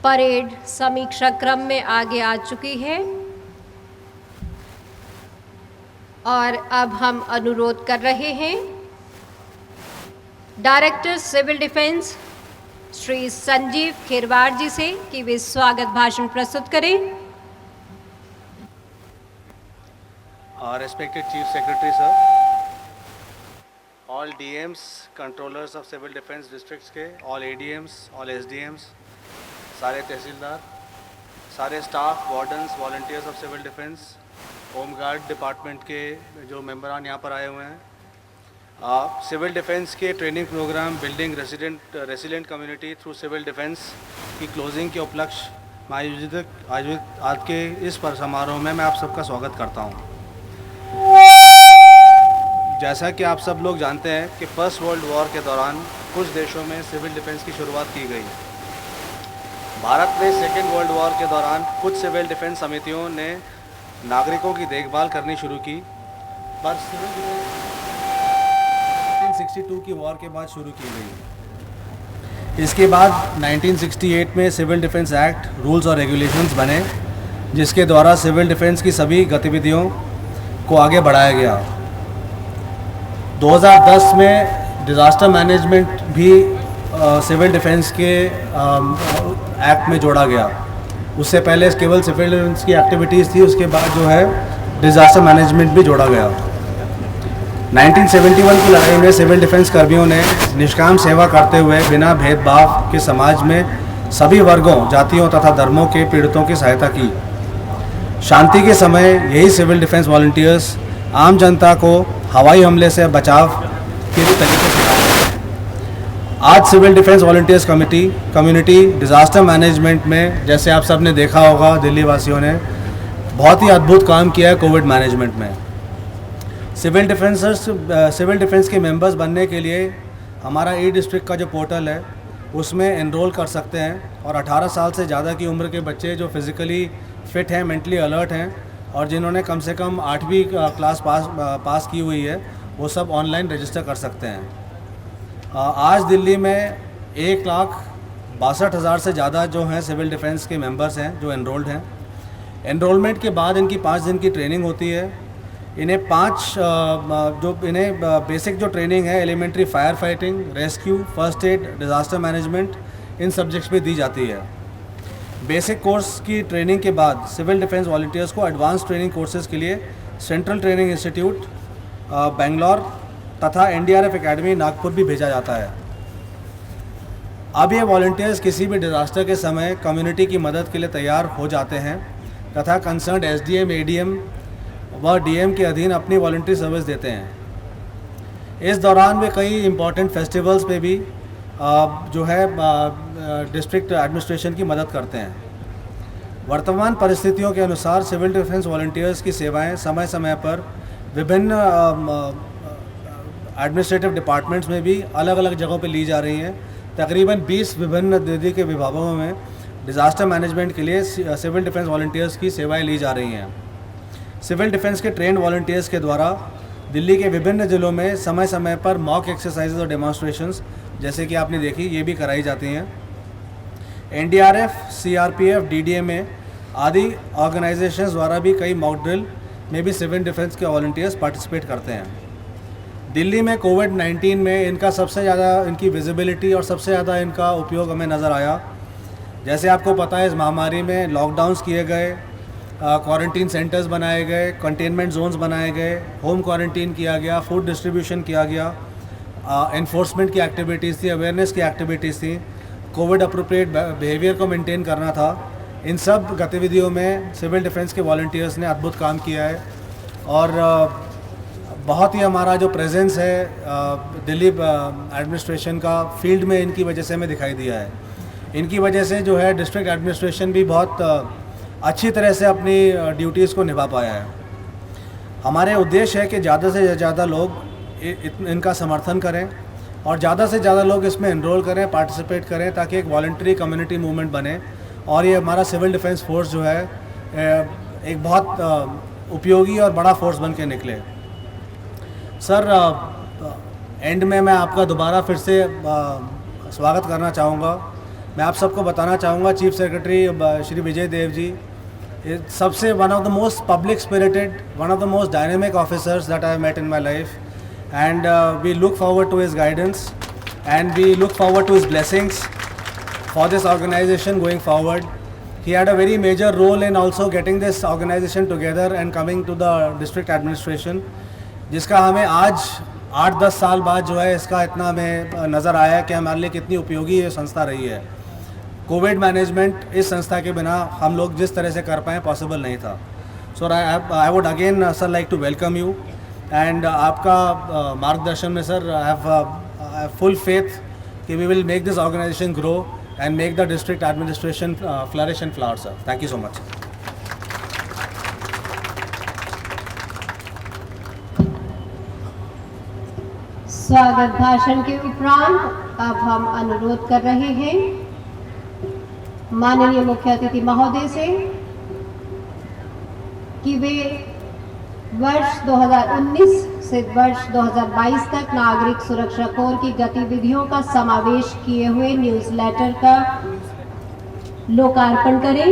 परेड समीक्षा क्रम में आगे आ चुकी है और अब हम अनुरोध कर रहे हैं director civil defence Shri Sanjeev Khirwar ji से कि वे स्वागत भाषण प्रस्तुत करें। Respected Chief Secretary sir, all DMs, controllers of civil defense districts के, all ADMs, all SDMs, सारे तहसीलदार, सारे staff, wardens, volunteers of civil defence, home guard department के जो मेंबरान यहाँ पर आए हुए हैं, सिविल डिफेंस के training program building resident community through civil defence की क्लोजिंग के उपलक्ष्य में आयोजित आज के इस समारोह में मैं आप सबका स्वागत करता हूँ। जैसा कि आप सब लोग जानते हैं कि फर्स्ट वर्ल्ड वॉर के दौरान कुछ देशों में सिविल डिफेंस की शुरुआत की गई। भारत में सेकेंड वर्ल्ड वॉर के दौरान कुछ सिविल डिफेंस समितियों ने नागरिकों की देखभाल करनी शुरू की, पर सिविल डिफेंस 1962 की वॉर के बाद शुरू की गई। इसके बाद 1968 में सिविल डिफेंस एक्ट रूल्स और रेगुलेशंस बने, जिसके द्वारा सिविल डिफेंस की सभी गतिविधियों को आगे बढ़ाया गया। 2010 में डिज़ास्टर मैनेजमेंट भी सिविल डिफेंस के एक्ट में जोड़ा गया। उससे पहले केवल सिविल डिफेंस की एक्टिविटीज़ थी, उसके बाद जो है डिज़ास्टर मैनेजमेंट भी जोड़ा गया। 1971 की लड़ाई में सिविल डिफेंस कर्मियों ने निष्काम सेवा करते हुए बिना भेदभाव के समाज में सभी वर्गों, जातियों तथा धर्मों के पीड़ितों की सहायता की। शांति के समय यही सिविल डिफेंस वॉलंटियर्स आम जनता को हवाई हमले से बचाव के लिए तरीके सिखाते हैं। आज civil defence volunteers community disaster management में, जैसे आप सब ने देखा होगा, दिल्ली वासियों ने बहुत ही अद्भुत काम किया है कोविड मैनेजमेंट में। सिविल डिफेंस के मेंबर्स बनने के लिए हमारा ई डिस्ट्रिक्ट का जो पोर्टल है उसमें एनरोल कर सकते हैं, और 18 साल से ज़्यादा की उम्र के बच्चे जो फिज़िकली फ़िट हैं, मेंटली अलर्ट हैं और जिन्होंने कम से कम 8वीं क्लास पास की हुई है, वो सब ऑनलाइन रजिस्टर कर सकते हैं। आज दिल्ली में 1,62,000 से ज़्यादा जो हैं सिविल डिफेंस के मेंबर्स हैं जो एनरोल्ड हैं। एनरोलमेंट के बाद इनकी 5 दिन की ट्रेनिंग होती है। इन्हें बेसिक जो ट्रेनिंग है elementary fire fighting, rescue, first aid, disaster management, इन सब्जेक्ट्स पे दी जाती है। बेसिक कोर्स की ट्रेनिंग के बाद सिविल डिफेंस वॉलंटियर्स को एडवांस ट्रेनिंग कोर्सेज़ के लिए सेंट्रल ट्रेनिंग इंस्टीट्यूट बेंगलोर तथा NDRF एकेडमी नागपुर भी भेजा जाता है। अब ये वॉलंटियर्स किसी भी डिज़ास्टर के समय कम्युनिटी की मदद के लिए तैयार हो जाते हैं तथा कंसर्न SDM, ADM व DM के अधीन अपनी वॉलंटरी सर्विस देते हैं। इस दौरान वे कई इम्पॉर्टेंट फेस्टिवल्स पे भी जो है डिस्ट्रिक्ट एडमिनिस्ट्रेशन की मदद करते हैं। वर्तमान परिस्थितियों के अनुसार सिविल डिफेंस वॉलंटियर्स की सेवाएं समय समय पर विभिन्न एडमिनिस्ट्रेटिव डिपार्टमेंट्स में भी अलग अलग जगहों पे ली जा रही हैं। तकरीबन 20 विभिन्न दिल्ली के विभागों में डिज़ास्टर मैनेजमेंट के लिए सिविल डिफेंस वॉलंटियर्स की सेवाएं ली जा रही हैं। सिविल डिफेंस के ट्रेंड वॉलंटियर्स के द्वारा दिल्ली के विभिन्न ज़िलों में समय समय पर मॉक एक्सरसाइजेज और डेमोन्स्ट्रेशंस, जैसे कि आपने देखी, ये भी कराई जाती हैं। NDRF, CRPF, DDMA आदि ऑर्गेनाइजेशंस द्वारा भी कई मॉक ड्रिल में भी सिविल डिफेंस के वॉलंटियर्स पार्टिसिपेट करते हैं। दिल्ली में कोविड-19 में इनका सबसे ज़्यादा इनकी विजिबिलिटी और सबसे ज़्यादा इनका उपयोग हमें नज़र आया। जैसे आपको पता है, इस महामारी में लॉकडाउन्स किए गए, क्वारंटीन सेंटर्स बनाए गए, कंटेनमेंट जोन्स बनाए गए, होम क्वारंटीन किया गया, फूड डिस्ट्रीब्यूशन किया गया, एनफोर्समेंट की एक्टिविटीज़ थी, अवेयरनेस की एक्टिविटीज़ थी, कोविड अप्रोप्रिएट बिहेवियर को मेंटेन करना था। इन सब गतिविधियों में सिविल डिफेंस के वॉलंटियर्स ने अद्भुत काम किया है और बहुत ही हमारा जो प्रेजेंस है दिल्ली एडमिनिस्ट्रेशन का फील्ड में इनकी वजह से हमें दिखाई दिया है। इनकी वजह से जो है डिस्ट्रिक्ट एडमिनिस्ट्रेशन भी बहुत अच्छी तरह से अपनी ड्यूटीज़ को निभा पाया है। हमारे उद्देश्य है कि ज़्यादा से ज़्यादा लोग इनका समर्थन करें और ज़्यादा से ज़्यादा लोग इसमें एनरोल करें, पार्टिसिपेट करें, ताकि एक वॉलंटरी कम्युनिटी मूवमेंट बने और ये हमारा सिविल डिफेंस फोर्स जो है एक बहुत उपयोगी और बड़ा फोर्स बन के निकले। सर, एंड में मैं आपका दोबारा फिर से स्वागत करना चाहूँगा। मैं आप सबको बताना चाहूँगा, चीफ सेक्रेटरी श्री विजय देव जी सबसे one of the most public spirited, one of the most dynamic officers that I have met in my life, and we look forward to his guidance and we look forward to his blessings for this organization going forward. He had a very major role in also getting this organization together and coming to the district administration, जिसका हमें आज 8-10 साल बाद जो है इसका इतना हमें नज़र आया है कि हमारे लिए कितनी उपयोगी ये संस्था रही है। कोविड मैनेजमेंट इस संस्था के बिना हम लोग जिस तरह से कर पाएँ पॉसिबल नहीं था। So I would again sir like to welcome you and आपका मार्गदर्शन में sir I have full faith कि we will make this organisation grow and make the district administration flourish and flower sir. Thank you so much. स्वागत भाषण के उपरांत अब हम अनुरोध कर रहे हैं माननीय मुख्य अतिथि महोदय से कि वे वर्ष 2019 से वर्ष 2022 तक नागरिक सुरक्षा कोर की गतिविधियों का समावेश किए हुए न्यूज़लेटर का लोकार्पण करें।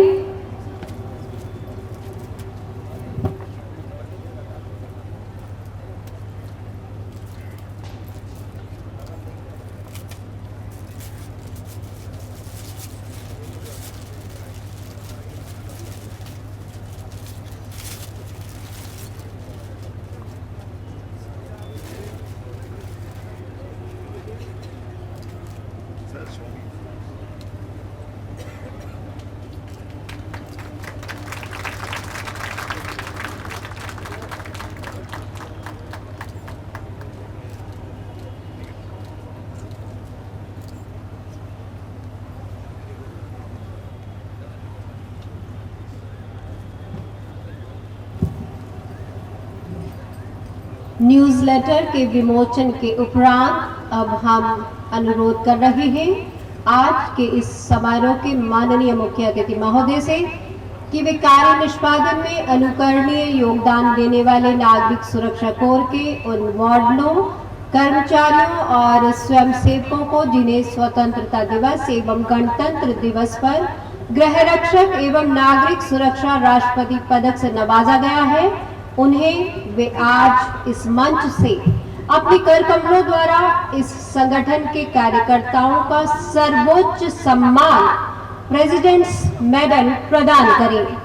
न्यूज़लेटर के विमोचन के उपरांत अब हम अनुरोध कर रहे हैं आज के इस समारोह के माननीय मुख्य अतिथि महोदय से कि वे कार्य निष्पादन में अनुकरणीय योगदान देने वाले नागरिक सुरक्षा कोर के उन वार्डनों, कर्मचारियों और स्वयंसेवकों को जिन्हें स्वतंत्रता दिवस एवं गणतंत्र दिवस पर गृह रक्षक एवं नागरिक सुरक्षा राष्ट्रपति पदक से नवाजा गया है, उन्हें वे आज इस मंच से अपने कर कमलों द्वारा इस संगठन के कार्यकर्ताओं का सर्वोच्च सम्मान प्रेसिडेंट्स मेडल प्रदान करें।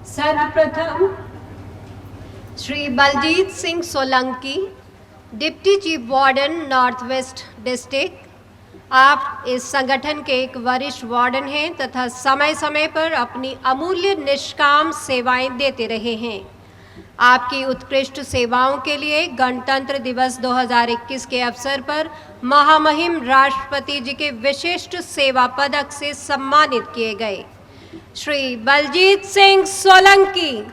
सर्वप्रथम Shri Baljeet Singh Solanki, deputy chief warden north west district. आप इस संगठन के एक वरिष्ठ वार्डन हैं तथा समय समय पर अपनी अमूल्य निष्काम सेवाएं देते रहे हैं। आपकी उत्कृष्ट सेवाओं के लिए गणतंत्र दिवस 2021 के अवसर पर महामहिम राष्ट्रपति जी के विशिष्ट सेवा पदक से सम्मानित किए गए। श्री बलजीत सिंह सोलंकी।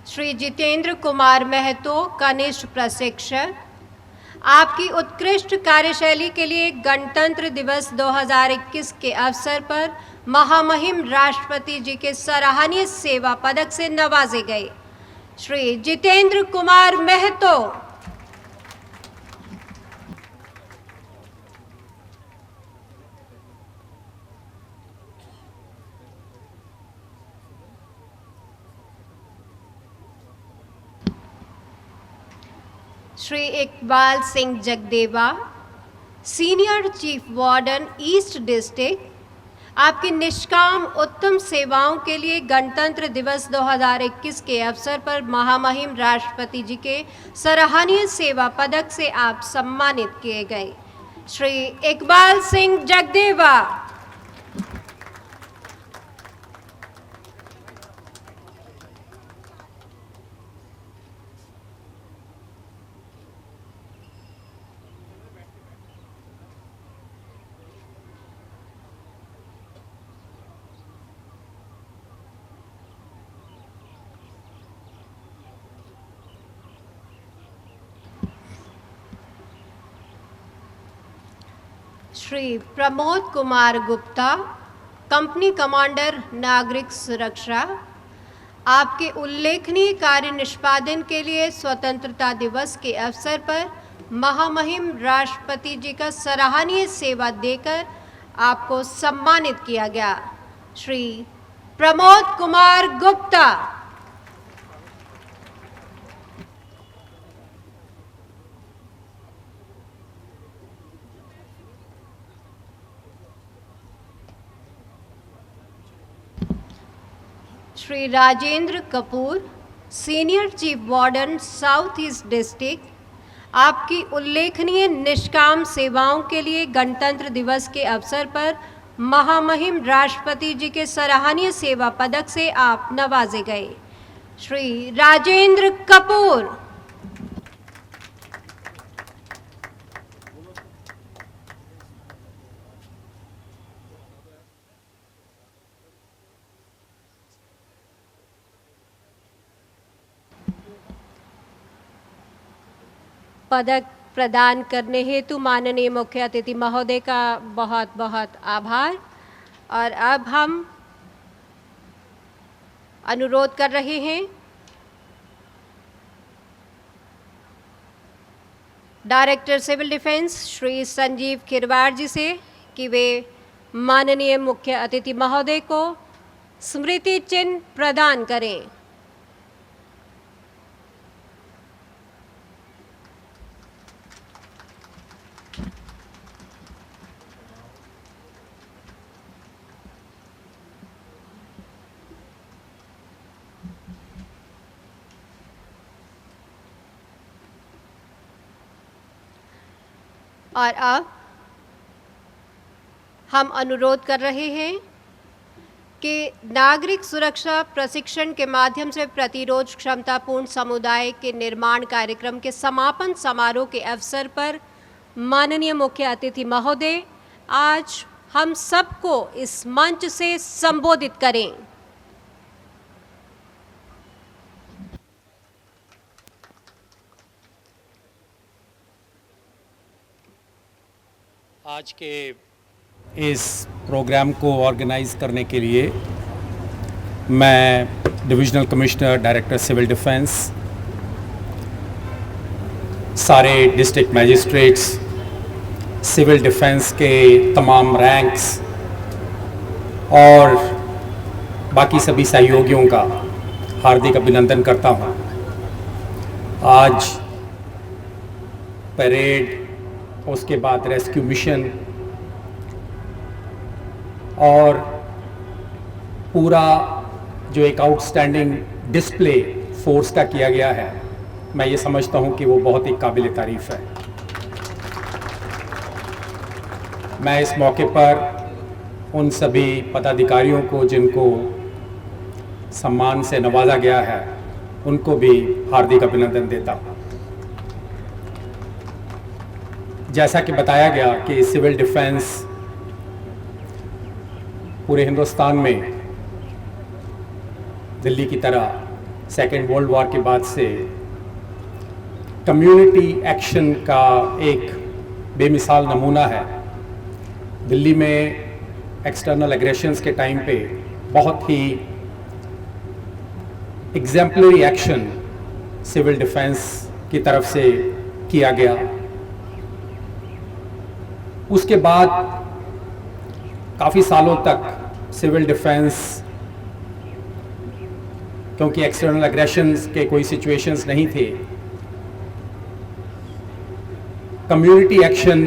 श्री जितेंद्र कुमार महतो, कनिष्ठ प्रशिक्षक। आपकी उत्कृष्ट कार्यशैली के लिए गणतंत्र दिवस 2021 के अवसर पर महामहिम राष्ट्रपति जी के सराहनीय सेवा पदक से नवाजे गए। Shri Jitendra Kumar Mahato. Shri Iqbal Singh Jagdeva, senior chief warden east district. आपकी निष्काम उत्तम सेवाओं के लिए गणतंत्र दिवस 2021 के अवसर पर महामहिम राष्ट्रपति जी के सराहनीय सेवा पदक से आप सम्मानित किए गए। श्री इकबाल सिंह जगदेवा। श्री प्रमोद कुमार गुप्ता, कंपनी कमांडर नागरिक सुरक्षा। आपके उल्लेखनीय कार्य निष्पादन के लिए स्वतंत्रता दिवस के अवसर पर महामहिम राष्ट्रपति जी का सराहनीय सेवा देकर आपको सम्मानित किया गया। Shri Pramod Kumar Gupta. Shri Rajendra Kapoor, senior chief warden south east district. आपकी उल्लेखनीय निष्काम सेवाओं के लिए गणतंत्र दिवस के अवसर पर महामहिम राष्ट्रपति जी के सराहनीय सेवा पदक से आप नवाजे गए। श्री राजेंद्र कपूर। पदक प्रदान करने हेतु माननीय मुख्य अतिथि महोदय का बहुत बहुत आभार। और अब हम अनुरोध कर रहे हैं director civil defence Shri Sanjeev Khirwar ji से कि वे माननीय मुख्य अतिथि महोदय को स्मृति चिन्ह प्रदान करें। और अब हम अनुरोध कर रहे हैं कि नागरिक सुरक्षा प्रशिक्षण के माध्यम से प्रतिरोध क्षमतापूर्ण समुदाय के निर्माण कार्यक्रम के समापन समारोह के अवसर पर माननीय मुख्य अतिथि महोदय आज हम सबको इस मंच से संबोधित करें। आज के इस प्रोग्राम को ऑर्गेनाइज करने के लिए मैं divisional commissioner director civil defence, सारे डिस्ट्रिक्ट मैजिस्ट्रेट्स, सिविल डिफेंस के तमाम रैंक्स और बाकी सभी सहयोगियों का हार्दिक अभिनंदन करता हूँ। आज परेड, उसके बाद रेस्क्यू मिशन और पूरा जो एक आउटस्टैंडिंग डिस्प्ले फोर्स का किया गया है, मैं ये समझता हूँ कि वो बहुत ही काबिल तारीफ है। मैं इस मौके पर उन सभी पदाधिकारियों को जिनको सम्मान से नवाजा गया है, उनको भी हार्दिक अभिनंदन देता हूँ। जैसा कि बताया गया कि सिविल डिफेंस पूरे हिंदुस्तान में दिल्ली की तरह सेकेंड वर्ल्ड वॉर के बाद से कम्युनिटी एक्शन का एक बेमिसाल नमूना है। दिल्ली में एक्सटर्नल एग्रेशंस के टाइम पे बहुत ही एग्जाम्पलरी एक्शन सिविल डिफेंस की तरफ से किया गया। उसके बाद काफ़ी सालों तक सिविल डिफेंस, क्योंकि एक्सटर्नल एग्रेशंस के कोई सिचुएशंस नहीं थे, कम्युनिटी एक्शन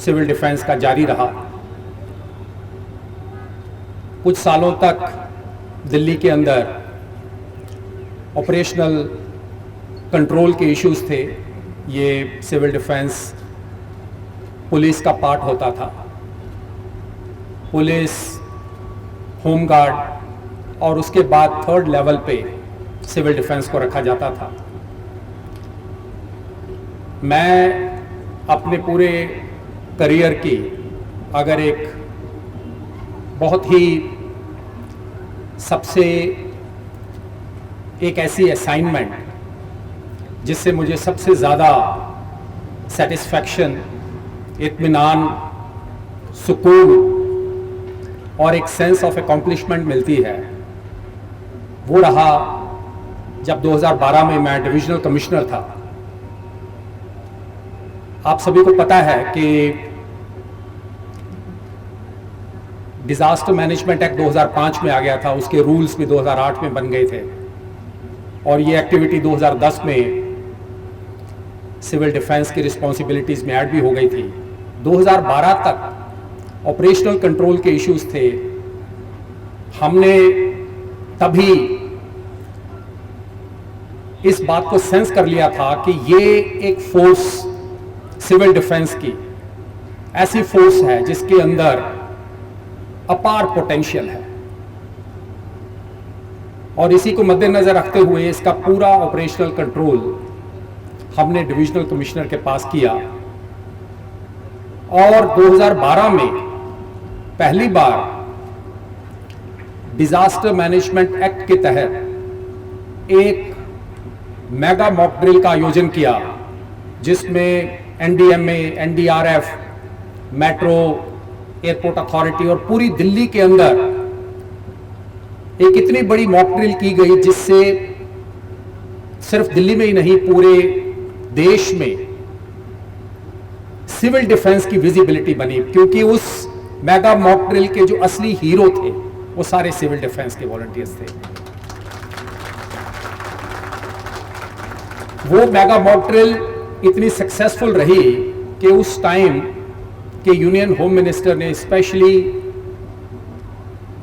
सिविल डिफेंस का जारी रहा। कुछ सालों तक दिल्ली के अंदर ऑपरेशनल कंट्रोल के इश्यूज थे। ये सिविल डिफेंस पुलिस का पार्ट होता था। पुलिस, होम गार्ड और उसके बाद थर्ड लेवल पे सिविल डिफेंस को रखा जाता था। मैं अपने पूरे करियर की अगर एक बहुत ही सबसे एक ऐसी असाइनमेंट जिससे मुझे सबसे ज़्यादा सेटिस्फैक्शन, इत्मीनान, सुकून और एक सेंस ऑफ अकॉम्प्लिशमेंट मिलती है, वो रहा जब 2012 में मैं डिविजनल कमिश्नर था। आप सभी को पता है कि डिजास्टर मैनेजमेंट एक्ट 2005 में आ गया था, उसके रूल्स भी 2008 में बन गए थे और ये एक्टिविटी 2010 में सिविल डिफेंस की रिस्पॉन्सिबिलिटीज में ऐड भी हो गई थी। 2012 तक ऑपरेशनल कंट्रोल के इश्यूज थे। हमने तभी इस बात को सेंस कर लिया था कि ये एक फोर्स सिविल डिफेंस की ऐसी फोर्स है जिसके अंदर अपार पोटेंशियल है, और इसी को मद्देनजर रखते हुए इसका पूरा ऑपरेशनल कंट्रोल हमने डिविजनल कमिश्नर के पास किया। और 2012 में पहली बार डिजास्टर मैनेजमेंट एक्ट के तहत एक मेगा मॉक ड्रिल का आयोजन किया, जिसमें NDMA, NDRF, metro, airport authority और पूरी दिल्ली के अंदर एक इतनी बड़ी मॉक ड्रिल की गई जिससे सिर्फ दिल्ली में ही नहीं पूरे देश में सिविल डिफेंस की विजिबिलिटी बनी, क्योंकि उस मेगा मॉक ड्रिल के जो असली हीरो थे वो सारे सिविल डिफेंस के वॉलंटियर्स थे। वो मेगा मॉक ड्रिल इतनी सक्सेसफुल रही कि उस टाइम के यूनियन होम मिनिस्टर ने स्पेशली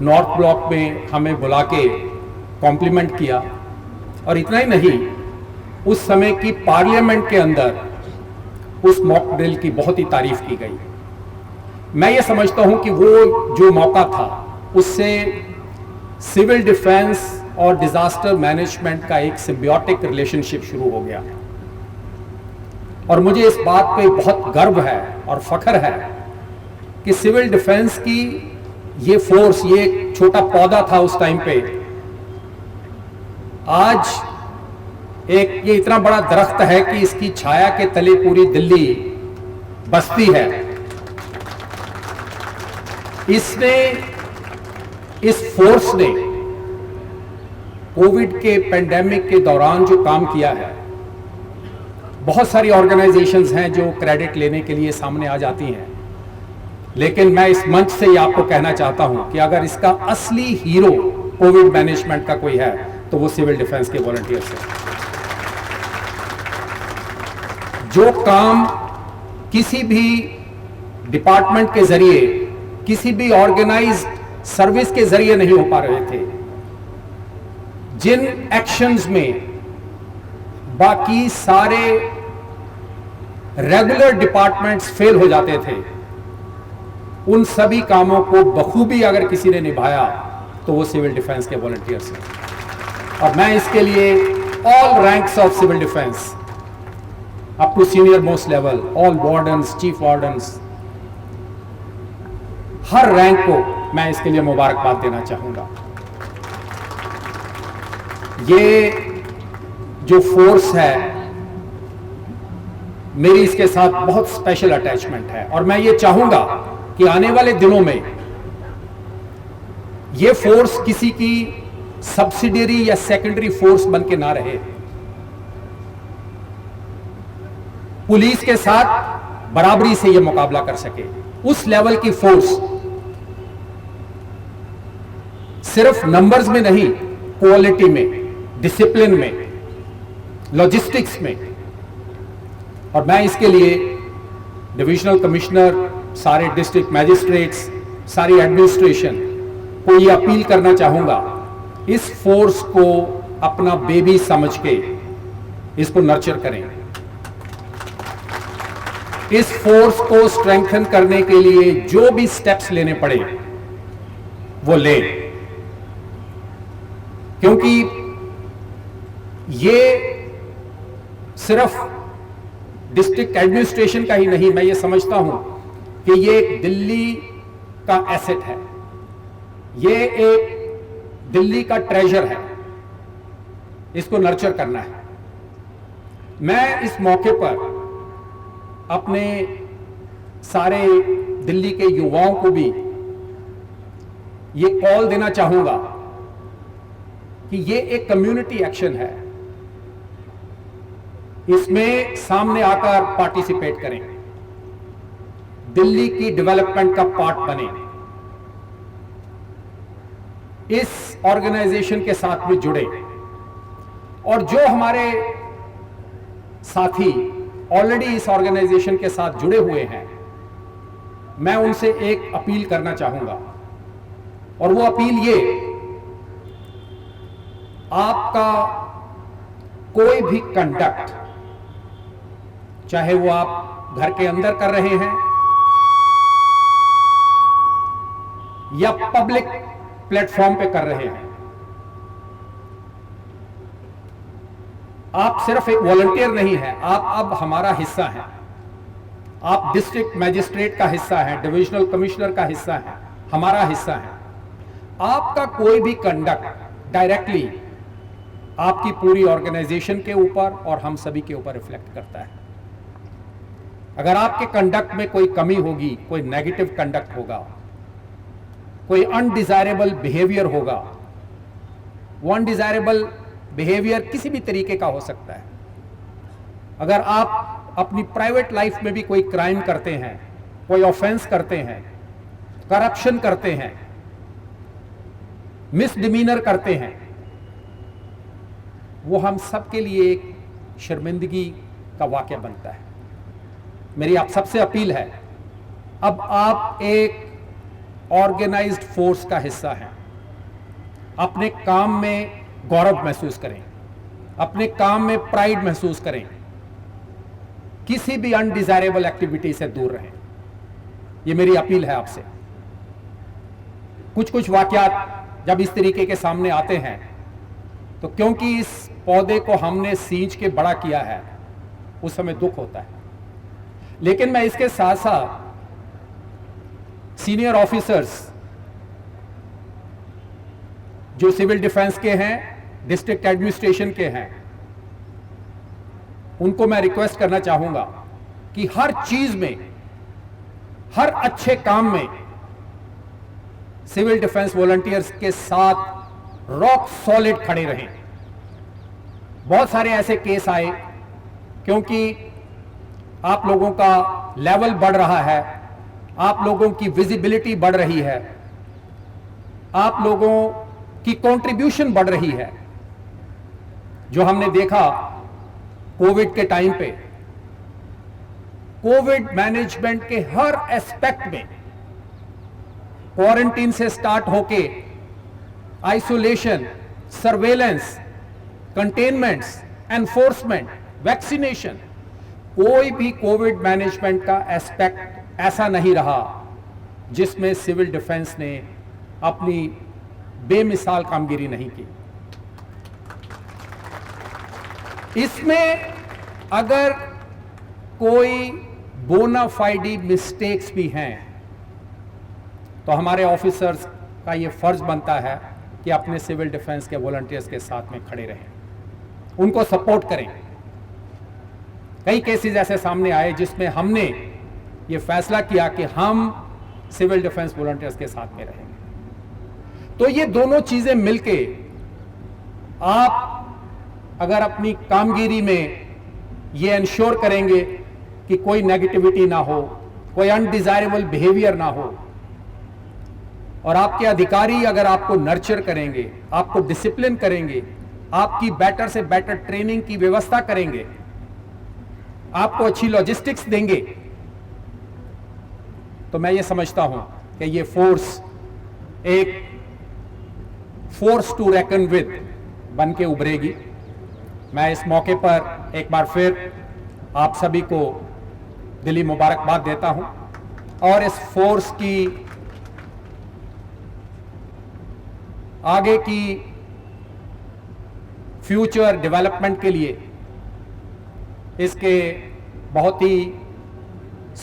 नॉर्थ ब्लॉक में हमें बुला के कॉम्प्लीमेंट किया। और इतना ही नहीं, उस समय की पार्लियामेंट के अंदर उस मॉक ड्रिल की बहुत ही तारीफ की गई। मैं ये समझता हूं कि वो जो मौका था उससे सिविल डिफेंस और डिजास्टर मैनेजमेंट का एक सिम्बियोटिक रिलेशनशिप शुरू हो गया और मुझे इस बात पे बहुत गर्व है और फख्र है कि सिविल डिफेंस की ये फोर्स, ये एक छोटा पौधा था उस टाइम पे, आज ये इतना बड़ा दरख्त है कि इसकी छाया के तले पूरी दिल्ली बसती है। इस फोर्स ने कोविड के पेंडेमिक के दौरान जो काम किया है, बहुत सारी ऑर्गेनाइजेशंस हैं जो क्रेडिट लेने के लिए सामने आ जाती हैं, लेकिन मैं इस मंच से ही आपको कहना चाहता हूं कि अगर इसका असली हीरो कोविड मैनेजमेंट का कोई है तो वो सिविल डिफेंस के वॉलंटियर्स हैं। जो काम किसी भी डिपार्टमेंट के जरिए, किसी भी ऑर्गेनाइज्ड सर्विस के जरिए नहीं हो पा रहे थे, जिन एक्शंस में बाकी सारे रेगुलर डिपार्टमेंट्स फेल हो जाते थे, उन सभी कामों को बखूबी अगर किसी ने निभाया तो वो सिविल डिफेंस के वॉलंटियर्स हैं। और मैं इसके लिए all ranks of civil defence up to senior most level, all wardens, chief wardens, हर रैंक को मैं इसके लिए मुबारकबाद देना चाहूंगा। ये जो फोर्स है, मेरी इसके साथ बहुत स्पेशल अटैचमेंट है और मैं ये चाहूंगा कि आने वाले दिनों में ये फोर्स किसी की सब्सिडियरी या सेकेंडरी फोर्स बन के ना रहे। पुलिस के साथ बराबरी से ये मुकाबला कर सके, उस लेवल की फोर्स, सिर्फ नंबर्स में नहीं, क्वालिटी में, डिसिप्लिन में, लॉजिस्टिक्स में। और मैं इसके लिए डिविजनल कमिश्नर, सारे डिस्ट्रिक्ट मैजिस्ट्रेट्स, सारी एडमिनिस्ट्रेशन को ये अपील करना चाहूंगा, इस फोर्स को अपना बेबी समझ के इसको नर्चर करें। इस फोर्स को स्ट्रेंथन करने के लिए जो भी स्टेप्स लेने पड़े वो लें, क्योंकि ये सिर्फ डिस्ट्रिक्ट एडमिनिस्ट्रेशन का ही नहीं, मैं ये समझता हूं कि ये एक दिल्ली का एसेट है, ये एक दिल्ली का ट्रेजर है, इसको नर्चर करना है। मैं इस मौके पर अपने सारे दिल्ली के युवाओं को भी ये कॉल देना चाहूंगा कि ये एक कम्युनिटी एक्शन है, इसमें सामने आकर पार्टिसिपेट करें, दिल्ली की डेवलपमेंट का पार्ट बने, इस ऑर्गेनाइजेशन के साथ में जुड़े। और जो हमारे साथी ऑलरेडी इस ऑर्गेनाइजेशन के साथ जुड़े हुए हैं, मैं उनसे एक अपील करना चाहूंगा, और वो अपील ये, आपका कोई भी कंडक्ट, चाहे वो आप घर के अंदर कर रहे हैं या पब्लिक प्लेटफॉर्म पे कर रहे हैं, आप सिर्फ एक वॉलंटियर नहीं हैं, आप अब हमारा हिस्सा हैं। आप डिस्ट्रिक्ट मैजिस्ट्रेट का हिस्सा हैं, डिविजनल कमिश्नर का हिस्सा हैं, हमारा हिस्सा है। आपका कोई भी कंडक्ट डायरेक्टली आपकी पूरी ऑर्गेनाइजेशन के ऊपर और हम सभी के ऊपर रिफ्लेक्ट करता है। अगर आपके कंडक्ट में कोई कमी होगी, कोई नेगेटिव कंडक्ट होगा, कोई अनडिजायरेबल बिहेवियर होगा, वो अनडिजायरेबल बिहेवियर किसी भी तरीके का हो सकता है। अगर आप अपनी प्राइवेट लाइफ में भी कोई क्राइम करते हैं, कोई ऑफेंस करते हैं, करप्शन करते हैं, मिसडिमीनर करते हैं, वो हम सबके लिए एक शर्मिंदगी का वाकया बनता है। मेरी आप सबसे अपील है, अब आप एक ऑर्गेनाइज्ड फोर्स का हिस्सा हैं। अपने काम में गौरव महसूस करें, अपने काम में प्राइड महसूस करें किसी भी अनडिजायरेबल एक्टिविटी से दूर रहें। ये मेरी अपील है आपसे। कुछ कुछ वाकयात जब इस तरीके के सामने आते हैं तो क्योंकि इस पौधे को हमने सींच के बड़ा किया है, उस समय दुख होता है। लेकिन मैं इसके साथ साथ सीनियर ऑफिसर्स जो सिविल डिफेंस के हैं, डिस्ट्रिक्ट एडमिनिस्ट्रेशन के हैं, उनको मैं रिक्वेस्ट करना चाहूंगा कि हर चीज में, हर अच्छे काम में सिविल डिफेंस वॉलंटियर्स के साथ रॉक सॉलिड खड़े रहें। बहुत सारे ऐसे केस आए क्योंकि आप लोगों का लेवल बढ़ रहा है, आप लोगों की विजिबिलिटी बढ़ रही है, आप लोगों की कंट्रीब्यूशन बढ़ रही है। जो हमने देखा कोविड के टाइम पे, कोविड मैनेजमेंट के हर एस्पेक्ट में, क्वारंटीन से स्टार्ट होके isolation, surveillance, containments, enforcement, vaccination, कोई भी कोविड मैनेजमेंट का एस्पेक्ट ऐसा नहीं रहा जिसमें सिविल डिफेंस ने अपनी बेमिसाल कामगिरी नहीं की। इसमें अगर कोई बोनाफाइडी मिस्टेक्स भी हैं तो हमारे ऑफिसर्स का यह फर्ज बनता है कि अपने सिविल डिफेंस के वॉलंटियर्स के साथ में खड़े रहें, उनको सपोर्ट करें। कई केसेस ऐसे सामने आए जिसमें हमने ये फैसला किया कि हम सिविल डिफेंस वॉलंटियर्स के साथ में रहेंगे। तो ये दोनों चीजें मिलके आप अगर अपनी कामगिरी में ये इंश्योर करेंगे कि कोई नेगेटिविटी ना हो, कोई अनडिजायरेबल बिहेवियर ना हो, और आपके अधिकारी अगर आपको नर्चर करेंगे, आपको डिसिप्लिन करेंगे, आपकी बेटर से बेटर ट्रेनिंग की व्यवस्था करेंगे, आपको अच्छी लॉजिस्टिक्स देंगे, तो मैं ये समझता हूं कि ये फोर्स एक फोर्स टू रेकन विद बन के उभरेगी। मैं इस मौके पर एक बार फिर आप सभी को दिली मुबारकबाद देता हूं और इस फोर्स की आगे की फ्यूचर डेवलपमेंट के लिए, इसके बहुत ही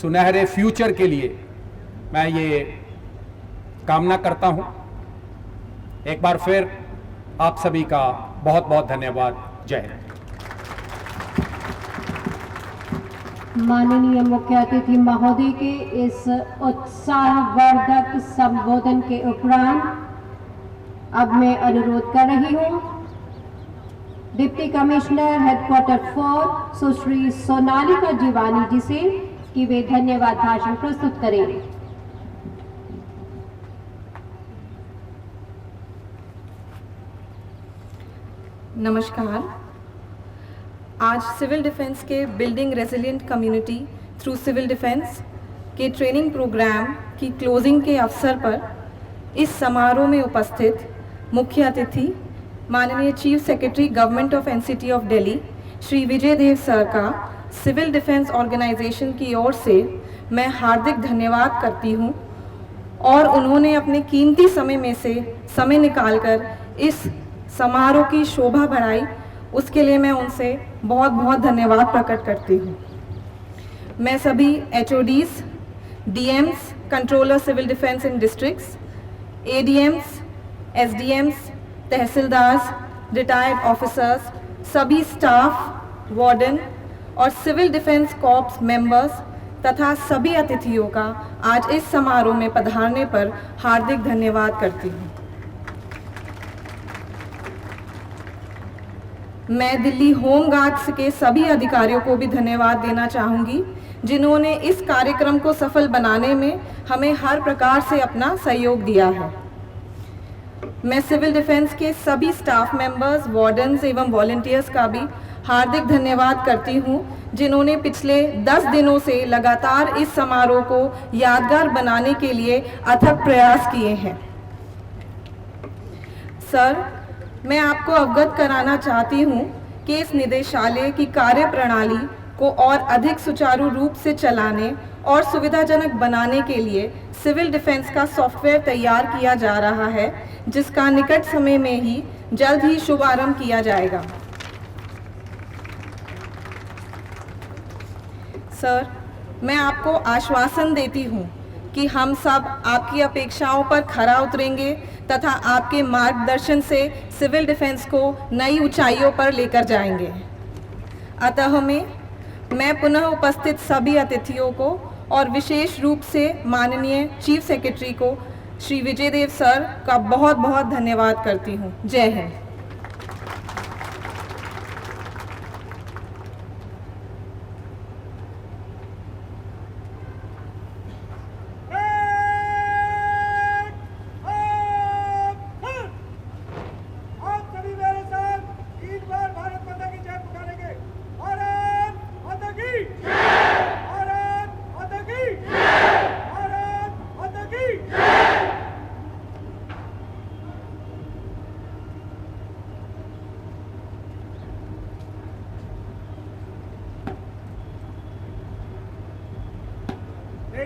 सुनहरे फ्यूचर के लिए मैं ये कामना करता हूं। एक बार फिर आप सभी का बहुत बहुत धन्यवाद। जय हिंद। माननीय मुख्य अतिथि महोदय के इस उत्साहवर्धक संबोधन के उपरांत अब मैं अनुरोध कर रही हूं deputy commissioner headquarter 4 Sushri Sonalika Jeevani ji से कि वे धन्यवाद भाषण प्रस्तुत करें। नमस्कार। आज सिविल डिफेंस के building resilient community through civil defence के ट्रेनिंग प्रोग्राम की क्लोजिंग के अवसर पर इस समारोह में उपस्थित मुख्य अतिथि माननीय chief secretary government of NCT of Delhi Shri Vijay Dev sir का सिविल डिफेंस ऑर्गेनाइजेशन की ओर से मैं हार्दिक धन्यवाद करती हूं और उन्होंने अपने कीमती समय में से समय निकालकर इस समारोह की शोभा बढ़ाई, उसके लिए मैं उनसे बहुत बहुत धन्यवाद प्रकट करती हूँ। मैं सभी HODs, DMs, controller civil defence in districts, ADMs, SDMs, tahsildars, retired officers, सभी स्टाफ, वार्डन और सिविल डिफेंस कॉर्प्स मेंबर्स तथा सभी अतिथियों का आज इस समारोह में पधारने पर हार्दिक धन्यवाद करती हूँ। मैं दिल्ली होम गार्ड्स के सभी अधिकारियों को भी धन्यवाद देना चाहूँगी जिन्होंने इस कार्यक्रम को सफल बनाने में हमें हर प्रकार से अपना सहयोग दिया है। मैं सिविल डिफेंस के सभी स्टाफ मेंबर्स, वार्डन्स एवं वॉलंटियर्स का भी हार्दिक धन्यवाद करती हूँ जिन्होंने पिछले 10 दिनों से लगातार इस समारोह को यादगार बनाने के लिए अथक प्रयास किए हैं। सर, मैं आपको अवगत कराना चाहती हूँ कि इस निदेशालय की कार्यप्रणाली को और अधिक सुचारू रूप से चलाने और सुविधाजनक बनाने के लिए सिविल डिफेंस का सॉफ्टवेयर तैयार किया जा रहा है, जिसका निकट समय में ही जल्द ही शुभारंभ किया जाएगा। सर, मैं आपको आश्वासन देती हूँ कि हम सब आपकी अपेक्षाओं पर खरा उतरेंगे तथा आपके मार्गदर्शन से सिविल डिफेंस को नई ऊंचाइयों पर लेकर जाएंगे। अतः मैं पुनः उपस्थित सभी अतिथियों को और विशेष रूप से माननीय चीफ सेक्रेटरी को श्री विजय देव सर का बहुत बहुत धन्यवाद करती हूँ। जय हिंद।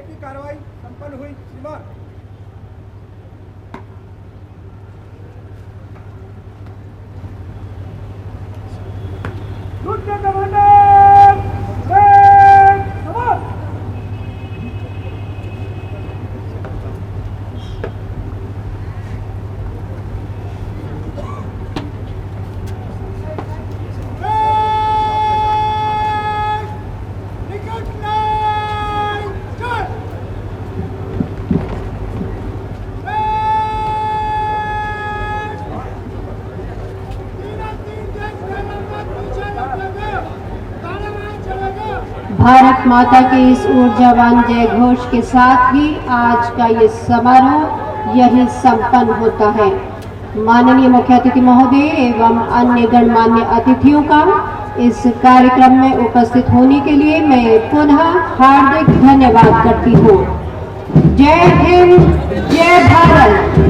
की कार्रवाई संपन्न हुई। श्रीमान युद्ध कमांडर भारत माता के इस ऊर्जावान जय घोष के साथ ही आज का ये समारोह यही संपन्न होता है। माननीय मुख्य अतिथि महोदय एवं अन्य गणमान्य अतिथियों का इस कार्यक्रम में उपस्थित होने के लिए मैं पुनः हार्दिक धन्यवाद करती हूँ। जय हिंद, जय भारत।